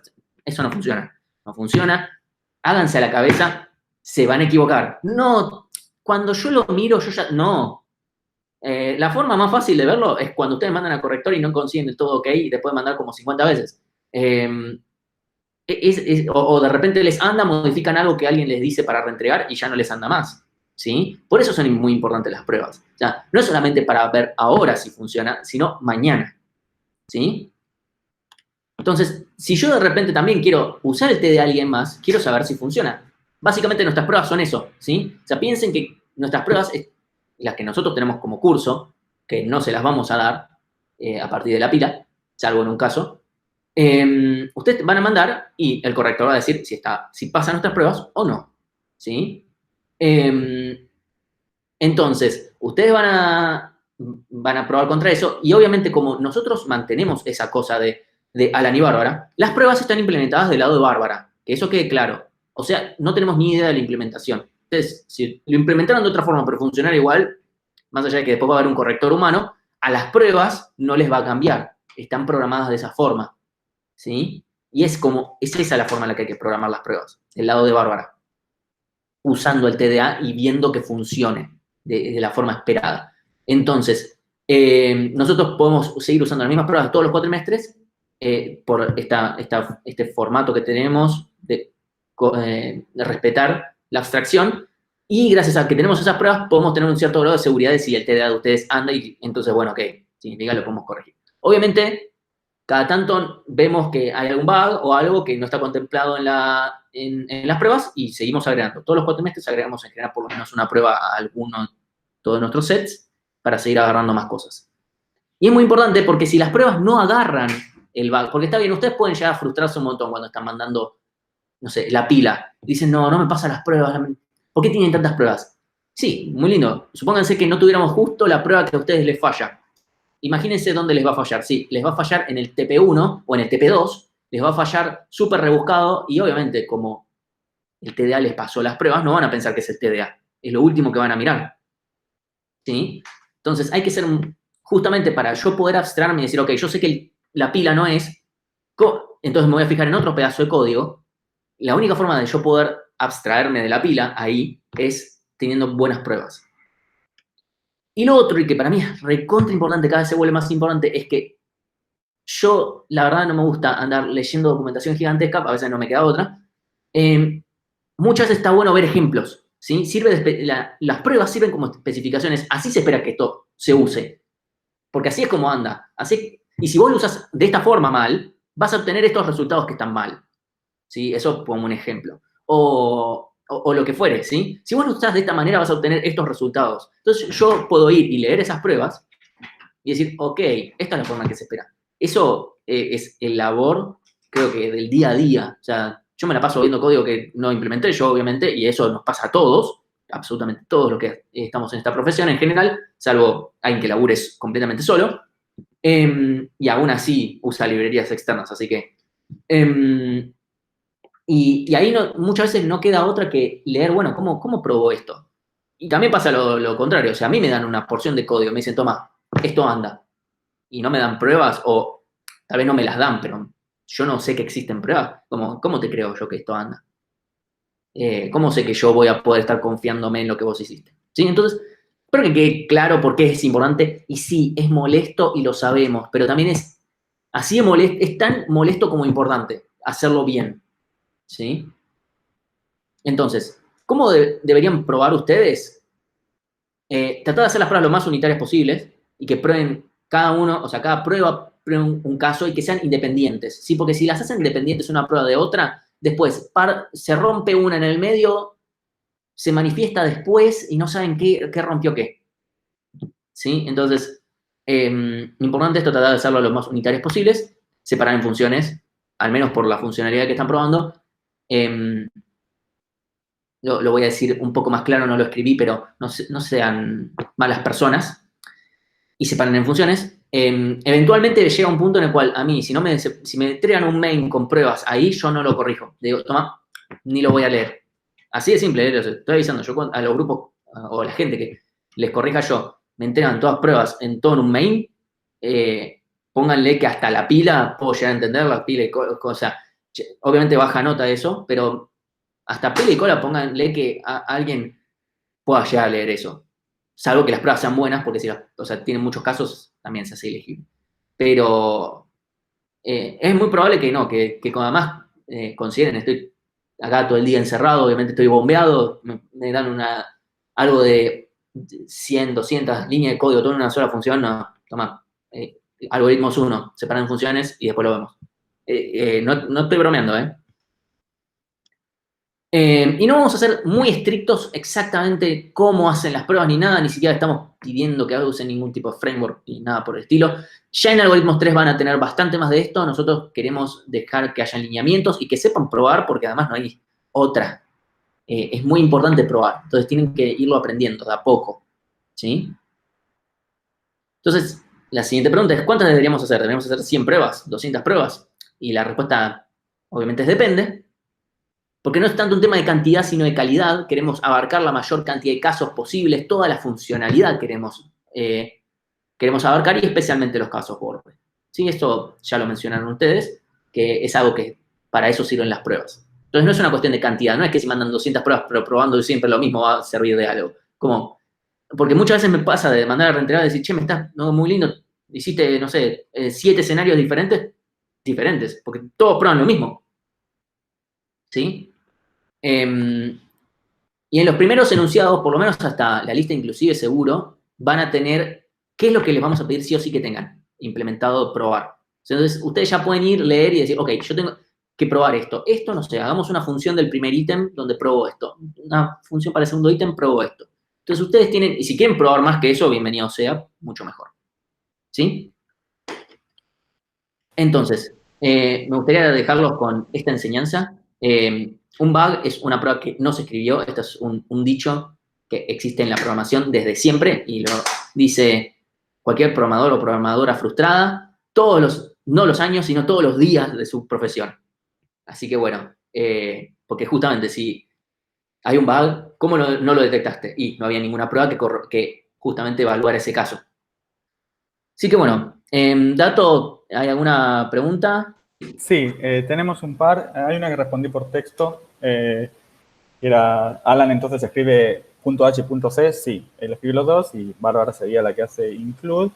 eso no funciona. No funciona. Háganse a la cabeza, se van a equivocar. No, cuando yo lo miro, yo ya... No. La forma más fácil de verlo es cuando ustedes mandan al corrector y no consiguen del todo ok y después de mandar como 50 veces. O de repente les anda, modifican algo que alguien les dice para reentregar y ya no les anda más. ¿Sí? Por eso son muy importantes las pruebas. O sea, no es solamente para ver ahora si funciona, sino mañana. ¿Sí? Entonces, si yo de repente también quiero usar el T de alguien más, quiero saber si funciona. Básicamente nuestras pruebas son eso, ¿sí? O sea, piensen que nuestras pruebas, las que nosotros tenemos como curso, que no se las vamos a dar a partir de la pila, salvo en un caso, ustedes van a mandar y el corrector va a decir si pasan nuestras pruebas o no, ¿sí? Entonces, ustedes van a probar contra eso y obviamente como nosotros mantenemos esa cosa de Alan y Bárbara, las pruebas están implementadas del lado de Bárbara, que eso quede claro. O sea, no tenemos ni idea de la implementación. Entonces, si lo implementaron de otra forma pero funcionara igual, más allá de que después va a haber un corrector humano, a las pruebas no les va a cambiar. Están programadas de esa forma, ¿sí? Y es esa la forma en la que hay que programar las pruebas, del lado de Bárbara, usando el TDA y viendo que funcione de la forma esperada. Entonces, nosotros podemos seguir usando las mismas pruebas todos los cuatrimestres por este formato que tenemos de respetar la abstracción y gracias a que tenemos esas pruebas podemos tener un cierto grado de seguridad de si el TDA de ustedes anda y entonces, bueno, ok, significa lo podemos corregir. Obviamente, cada tanto vemos que hay algún bug o algo que no está contemplado en las pruebas y seguimos agregando. Todos los cuatrimestres agregamos en general por lo menos una prueba a alguno de todos nuestros sets para seguir agarrando más cosas. Y es muy importante porque si las pruebas no agarran el bug, porque está bien, ustedes pueden llegar a frustrarse un montón cuando están mandando, no sé, la pila. Dicen, no me pasan las pruebas. ¿Por qué tienen tantas pruebas? Sí, muy lindo. Supónganse que no tuviéramos justo la prueba que a ustedes les falla. Imagínense dónde les va a fallar. Sí, les va a fallar en el TP1 o en el TP2, les va a fallar súper rebuscado y obviamente como el TDA les pasó las pruebas, no van a pensar que es el TDA. Es lo último que van a mirar. ¿Sí? Entonces hay que ser, justamente para yo poder abstraerme y decir, ok, yo sé que la pila no es, entonces me voy a fijar en otro pedazo de código. La única forma de yo poder abstraerme de la pila ahí es teniendo buenas pruebas. Y lo otro, y que para mí es recontra importante, cada vez se vuelve más importante, es que yo, la verdad, no me gusta andar leyendo documentación gigantesca, a veces no me queda otra. Muchas veces está bueno ver ejemplos, ¿sí? Las pruebas sirven como especificaciones, así se espera que esto se use. Porque así es como anda. Y si vos lo usas de esta forma mal, vas a obtener estos resultados que están mal. ¿sí? Eso como un ejemplo. O lo que fuere, ¿sí? Si vos lo usás de esta manera, vas a obtener estos resultados. Entonces, yo puedo ir y leer esas pruebas y decir, ok, esta es la forma en que se espera. Eso es el labor, creo que del día a día. O sea, yo me la paso viendo código que no implementé yo, obviamente, y eso nos pasa a todos, absolutamente todos los que estamos en esta profesión en general, salvo alguien que labures completamente solo. Y aún así usa librerías externas, así que... y ahí muchas veces no queda otra que leer, bueno, ¿cómo probó esto? Y también pasa lo contrario, o sea, a mí me dan una porción de código, me dicen, toma, esto anda, y no me dan pruebas, o tal vez no me las dan, pero yo no sé que existen pruebas. ¿Cómo te creo yo que esto anda? ¿Cómo sé que yo voy a poder estar confiándome en lo que vos hiciste? ¿Sí? Entonces, espero que quede claro por qué es importante. Y sí, es molesto y lo sabemos, pero también es así de molesto, es tan molesto como importante hacerlo bien. ¿Sí? Entonces, ¿cómo deberían probar ustedes? Tratar de hacer las pruebas lo más unitarias posibles y que prueben cada uno, o sea, cada prueba pruebe un caso y que sean independientes, ¿sí? Porque si las hacen independientes una prueba de otra, después se rompe una en el medio, se manifiesta después y no saben qué rompió qué, ¿sí? Entonces, importante esto, tratar de hacerlo lo más unitarias posibles, separar en funciones, al menos por la funcionalidad que están probando. Lo voy a decir un poco más claro, no lo escribí, pero no sean malas personas y separen en funciones. Eventualmente llega un punto en el cual a mí, si me entregan un main con pruebas ahí, yo no lo corrijo. Digo, toma, ni lo voy a leer. Así de simple, les estoy avisando. Yo a los grupos o a la gente que les corrija yo, me entregan todas pruebas en todo en un main, pónganle que hasta la pila, puedo llegar a entender la pila y cosas. Obviamente baja nota eso, pero hasta pila y cola pónganle que alguien pueda llegar a leer eso. Salvo que las pruebas sean buenas, porque si tienen muchos casos, también se hace elegible. Pero es muy probable que no, que además consideren, estoy acá todo el día encerrado, obviamente estoy bombeado, me dan algo de 100, 200 líneas de código, todo en una sola función, no, toma, algoritmos 1, separan funciones y después lo vemos. No estoy bromeando, ¿eh? Y no vamos a ser muy estrictos exactamente cómo hacen las pruebas ni nada, ni siquiera estamos pidiendo que usen ningún tipo de framework ni nada por el estilo. Ya en Algoritmos 3 van a tener bastante más de esto. Nosotros queremos dejar que haya lineamientos y que sepan probar, porque además no hay otra. Es muy importante probar, entonces tienen que irlo aprendiendo de a poco. ¿Sí? Entonces, la siguiente pregunta es, ¿cuántas deberíamos hacer? ¿Deberíamos hacer 100 pruebas? ¿200 pruebas? Y la respuesta, obviamente, es depende. Porque no es tanto un tema de cantidad, sino de calidad. Queremos abarcar la mayor cantidad de casos posibles, toda la funcionalidad queremos abarcar y especialmente los casos borde. ¿Sí? Esto ya lo mencionaron ustedes, que es algo que para eso sirven las pruebas. Entonces no es una cuestión de cantidad, no es que si mandan 200 pruebas pero probando siempre lo mismo va a servir de algo. Porque muchas veces me pasa de mandar a reentregar y decir, che, me estás muy lindo, hiciste, no sé, 7 escenarios diferentes, porque todos prueban lo mismo. ¿Sí? Y en los primeros enunciados, por lo menos hasta la lista inclusive seguro, van a tener qué es lo que les vamos a pedir sí o sí que tengan implementado, probar. Entonces, ustedes ya pueden ir, leer y decir, ok, yo tengo que probar esto. Esto, no sé, hagamos una función del primer ítem donde pruebo esto. Una función para el segundo ítem, pruebo esto. Entonces, ustedes tienen, y si quieren probar más que eso, bienvenido sea, mucho mejor. ¿Sí? Entonces, me gustaría dejarlos con esta enseñanza. Un bug es una prueba que no se escribió. Esto es un dicho que existe en la programación desde siempre y lo dice cualquier programador o programadora frustrada no los años, sino todos los días de su profesión. Así que bueno, porque justamente si hay un bug, ¿cómo no lo detectaste? Y no había ninguna prueba que justamente evaluara ese caso. Así que bueno, Dato, ¿hay alguna pregunta? Sí, tenemos un par. Hay una que respondí por texto. Era Alan, entonces escribe .h.c. Sí, él escribe los dos y Bárbara sería la que hace include.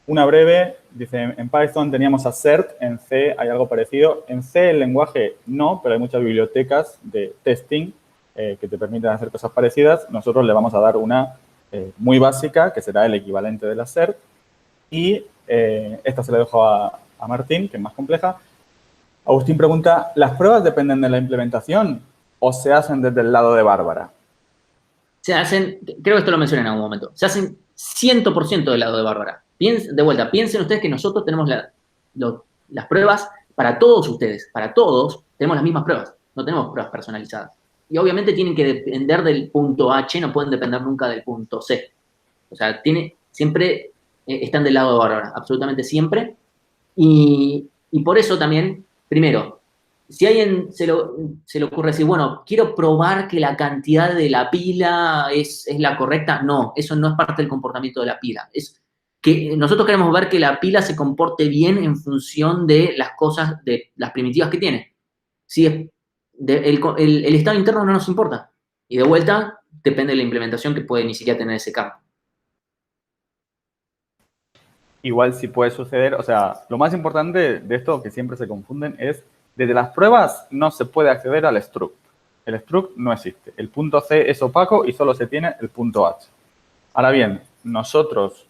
Una breve, dice, en Python teníamos assert, en C hay algo parecido. En C el lenguaje no, pero hay muchas bibliotecas de testing que te permiten hacer cosas parecidas. Nosotros le vamos a dar una muy básica, que será el equivalente del assert. Y esta se la dejo a Martín, que es más compleja. Agustín pregunta, ¿las pruebas dependen de la implementación o se hacen desde el lado de Bárbara? Se hacen, creo que esto lo mencioné en algún momento, se hacen 100% del lado de Bárbara. De vuelta, piensen ustedes que nosotros tenemos las pruebas para todos ustedes, para todos, tenemos las mismas pruebas, no tenemos pruebas personalizadas. Y obviamente tienen que depender del punto H, no pueden depender nunca del punto C. O sea, siempre están del lado de Bárbara, absolutamente siempre. Y por eso también, primero, si a alguien se le ocurre decir, bueno, quiero probar que la cantidad de la pila es la correcta, no, eso no es parte del comportamiento de la pila. Es que nosotros queremos ver que la pila se comporte bien en función de las cosas, de las primitivas que tiene. Si el estado interno no nos importa. Y de vuelta, depende de la implementación que puede ni siquiera tener ese campo. Igual sí puede suceder, o sea, lo más importante de esto que siempre se confunden es, desde las pruebas no se puede acceder al struct. El struct no existe. El punto C es opaco y solo se tiene el punto H. Ahora bien, nosotros,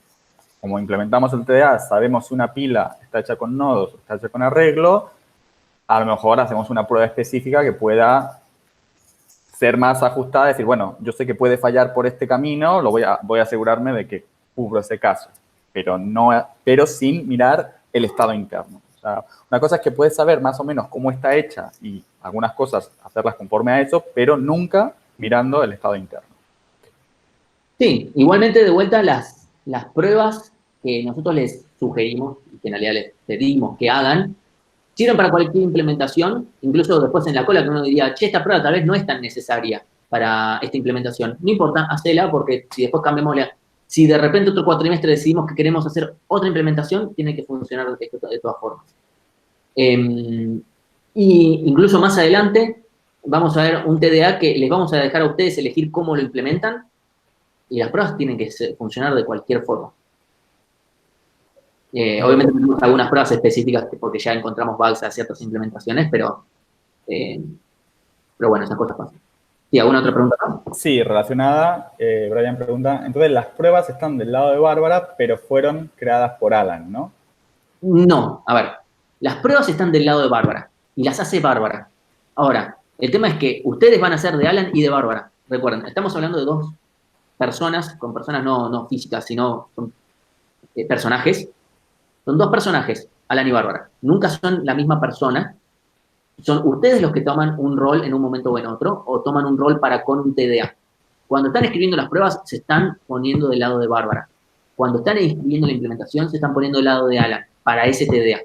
como implementamos el TDA, sabemos si una pila está hecha con nodos o está hecha con arreglo, a lo mejor hacemos una prueba específica que pueda ser más ajustada, decir, bueno, yo sé que puede fallar por este camino, voy a asegurarme de que cubro ese caso, pero sin mirar el estado interno. O sea, una cosa es que puedes saber más o menos cómo está hecha y algunas cosas hacerlas conforme a eso, pero nunca mirando el estado interno. Sí, igualmente de vuelta las pruebas que nosotros les sugerimos y que en realidad les pedimos que hagan, sirven para cualquier implementación, incluso después en la cola que uno diría, che, esta prueba tal vez no es tan necesaria para esta implementación. No importa, hacela porque si después cambiamos si de repente otro cuatrimestre decidimos que queremos hacer otra implementación, tiene que funcionar de todas formas. Y incluso más adelante vamos a ver un TDA que les vamos a dejar a ustedes elegir cómo lo implementan y las pruebas tienen que funcionar de cualquier forma. Obviamente tenemos algunas pruebas específicas porque ya encontramos bugs a ciertas implementaciones, pero bueno, esas cosas pasan. ¿Y alguna otra pregunta? Sí, relacionada, Brian pregunta, entonces las pruebas están del lado de Bárbara, pero fueron creadas por Alan, ¿no? No, a ver, las pruebas están del lado de Bárbara y las hace Bárbara. Ahora, el tema es que ustedes van a ser de Alan y de Bárbara. Recuerden, estamos hablando de dos personas, con personas no físicas, sino son personajes. Son dos personajes, Alan y Bárbara. Nunca son la misma persona. Son ustedes los que toman un rol en un momento o en otro, o toman un rol para con un TDA. Cuando están escribiendo las pruebas, se están poniendo del lado de Bárbara. Cuando están escribiendo la implementación, se están poniendo del lado de Alan, para ese TDA.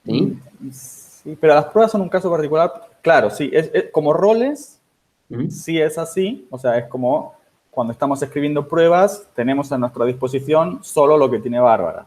¿Sí? Sí, pero las pruebas son un caso particular. Claro, sí, como roles, sí es así. O sea, es como cuando estamos escribiendo pruebas, tenemos a nuestra disposición solo lo que tiene Bárbara.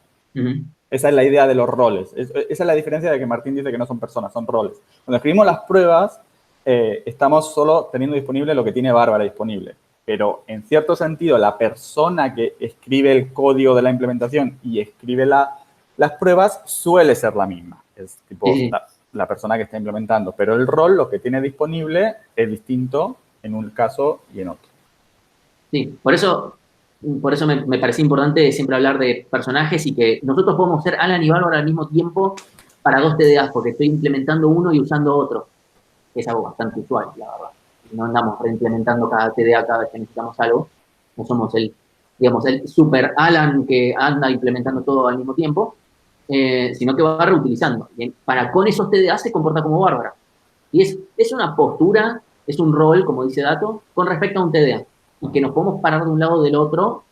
Esa es la idea de los roles. Esa es la diferencia de que Martín dice que no son personas, son roles. Cuando escribimos las pruebas, estamos solo teniendo disponible lo que tiene Bárbara disponible. Pero en cierto sentido, la persona que escribe el código de la implementación y escribe las pruebas suele ser la misma. Es tipo la persona que está implementando. Pero el rol, lo que tiene disponible, es distinto en un caso y en otro. Sí, por eso me parece importante siempre hablar de personajes y que nosotros podemos ser Alan y Bárbara al mismo tiempo para dos TDAs, porque estoy implementando uno y usando otro. Es algo bastante usual, la verdad. No andamos reimplementando cada TDA cada vez que necesitamos algo. No somos el super Alan que anda implementando todo al mismo tiempo, sino que va reutilizando. Y con esos TDA se comporta como Bárbara. Y es una postura, es un rol, como dice Dato, con respecto a un TDA. Y que nos podemos parar de un lado o del otro.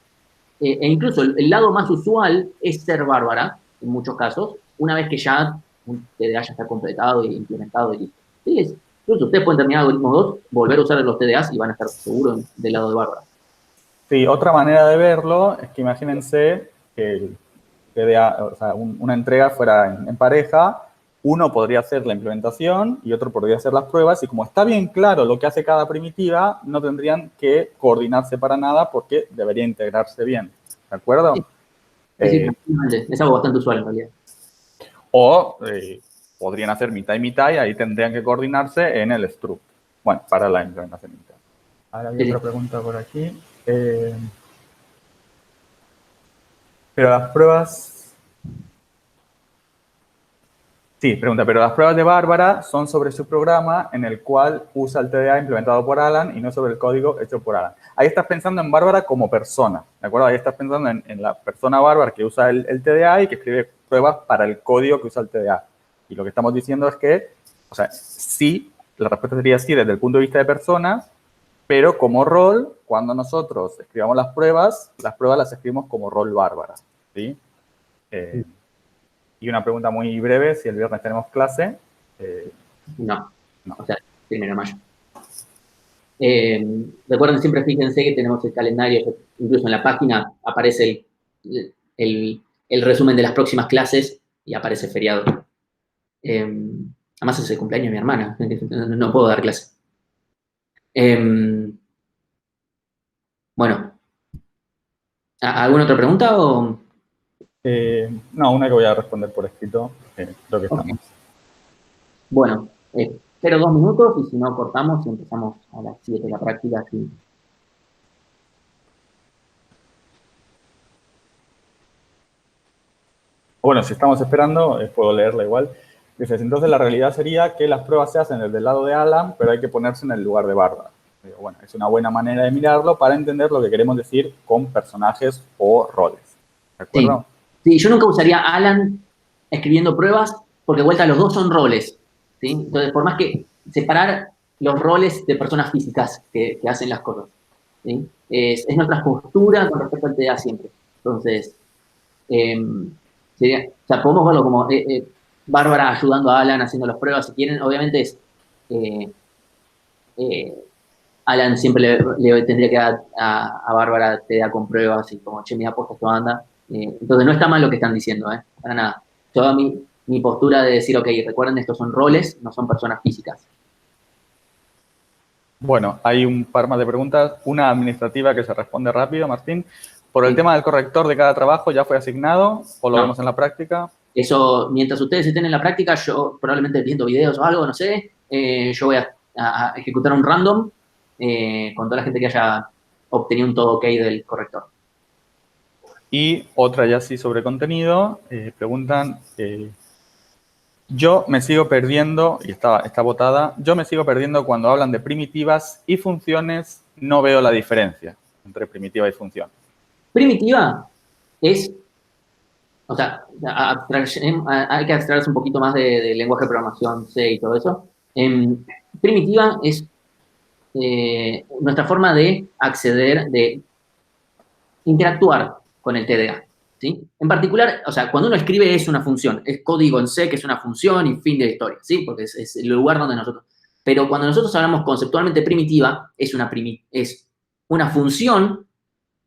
E incluso el lado más usual es ser Bárbara, en muchos casos, una vez que ya un TDA ya está completado e implementado y listo. Sí, incluso ustedes pueden terminar algoritmo 2, volver a usar los TDAs y van a estar seguros del lado de Bárbara. Sí, otra manera de verlo es que imagínense que el TDA, o sea, una entrega fuera en pareja, uno podría hacer la implementación y otro podría hacer las pruebas, y como está bien claro lo que hace cada primitiva, no tendrían que coordinarse para nada porque debería integrarse bien. ¿De acuerdo? Sí, es algo bastante usual en realidad. O podrían hacer mitad y mitad y ahí tendrían que coordinarse en el struct. Bueno, para la implementación interna. Ahora hay otra pregunta por aquí. Pero las pruebas... Sí, pregunta, pero las pruebas de Bárbara son sobre su programa en el cual usa el TDA implementado por Alan y no sobre el código hecho por Alan. Ahí estás pensando en Bárbara como persona, ¿de acuerdo? Ahí estás pensando en la persona Bárbara que usa el TDA y que escribe pruebas para el código que usa el TDA. Y lo que estamos diciendo es que, o sea, sí, la respuesta sería sí desde el punto de vista de personas, pero como rol, cuando nosotros escribamos las pruebas las escribimos como rol Bárbara, ¿sí? Y una pregunta muy breve, si el viernes tenemos clase. No. No. O sea, 1 de mayo. Recuerden, siempre fíjense que tenemos el calendario, incluso en la página aparece el resumen de las próximas clases y aparece feriado. Además es el cumpleaños de mi hermana, no puedo dar clase. Bueno, ¿alguna otra pregunta o...? No, una que voy a responder por escrito. Creo que estamos. Okay. Bueno, espero 2 minutos y si no cortamos y empezamos a las 7 la práctica. Así. Bueno, si estamos esperando, puedo leerla igual. Dices, entonces la realidad sería que las pruebas se hacen desde el lado de Alan, pero hay que ponerse en el lugar de Bárbara. Bueno, es una buena manera de mirarlo para entender lo que queremos decir con personajes o roles. ¿De acuerdo? Sí. Sí, yo nunca usaría Alan escribiendo pruebas porque, de vuelta, los dos son roles. ¿Sí? Entonces, por más que separar los roles de personas físicas que hacen las cosas. ¿Sí? Es nuestra postura con respecto al TDA siempre. Entonces, sería, o sea, podemos verlo como Bárbara ayudando a Alan haciendo las pruebas si quieren. Obviamente es... Alan siempre le tendría que dar a Bárbara TDA con pruebas y como, che, mira, aposta esto anda. Entonces no está mal lo que están diciendo, para nada. Yo a mí, mi postura de decir, ok, recuerden, estos son roles, no son personas físicas. Bueno, hay un par más de preguntas. Una administrativa que se responde rápido, Martín. ¿Por el tema del corrector de cada trabajo ya fue asignado o lo vemos en la práctica? Eso, mientras ustedes estén en la práctica, yo probablemente viendo videos o algo, no sé, yo voy a ejecutar un random con toda la gente que haya obtenido un todo ok del corrector. Y otra ya sí sobre contenido, preguntan, yo me sigo perdiendo, y está botada, yo me sigo perdiendo cuando hablan de primitivas y funciones, no veo la diferencia entre primitiva y función. Primitiva es, o sea, hay que abstraerse un poquito más de lenguaje de programación C y todo eso. Primitiva es nuestra forma de acceder, de interactuar con el TDA. ¿Sí? En particular, o sea, cuando uno escribe es una función, es código en C que es una función y fin de la historia, ¿sí? Porque es el lugar donde nosotros... Pero cuando nosotros hablamos conceptualmente primitiva, es una función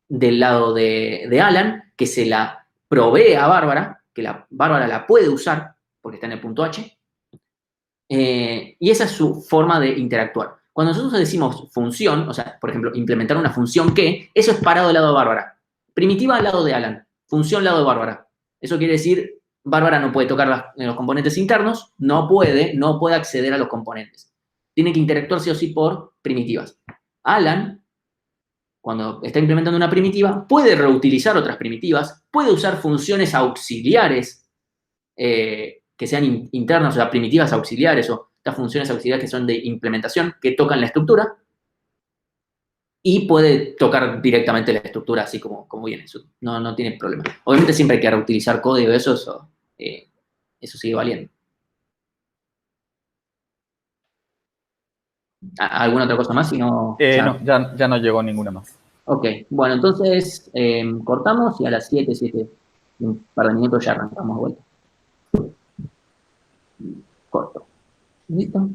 del lado de Alan que se la provee a Bárbara, que Bárbara la puede usar porque está en el punto H, y esa es su forma de interactuar. Cuando nosotros decimos función, o sea, por ejemplo, implementar una función que, eso es parado del lado de Bárbara. Primitiva al lado de Alan, función lado de Bárbara. Eso quiere decir, Bárbara no puede tocar los componentes internos, no puede acceder a los componentes. Tiene que interactuar sí o sí por primitivas. Alan, cuando está implementando una primitiva, puede reutilizar otras primitivas, puede usar funciones auxiliares que sean internas, o sea, primitivas auxiliares o estas funciones auxiliares que son de implementación, que tocan la estructura, y puede tocar directamente la estructura así como viene. Eso no tiene problema. Obviamente siempre hay que reutilizar código, eso sigue valiendo. ¿Alguna otra cosa más? Si no, No, ya no llegó ninguna más. Ok, bueno, entonces cortamos y a las 7, un par de minutos ya arrancamos de vuelta. Corto. ¿Listo?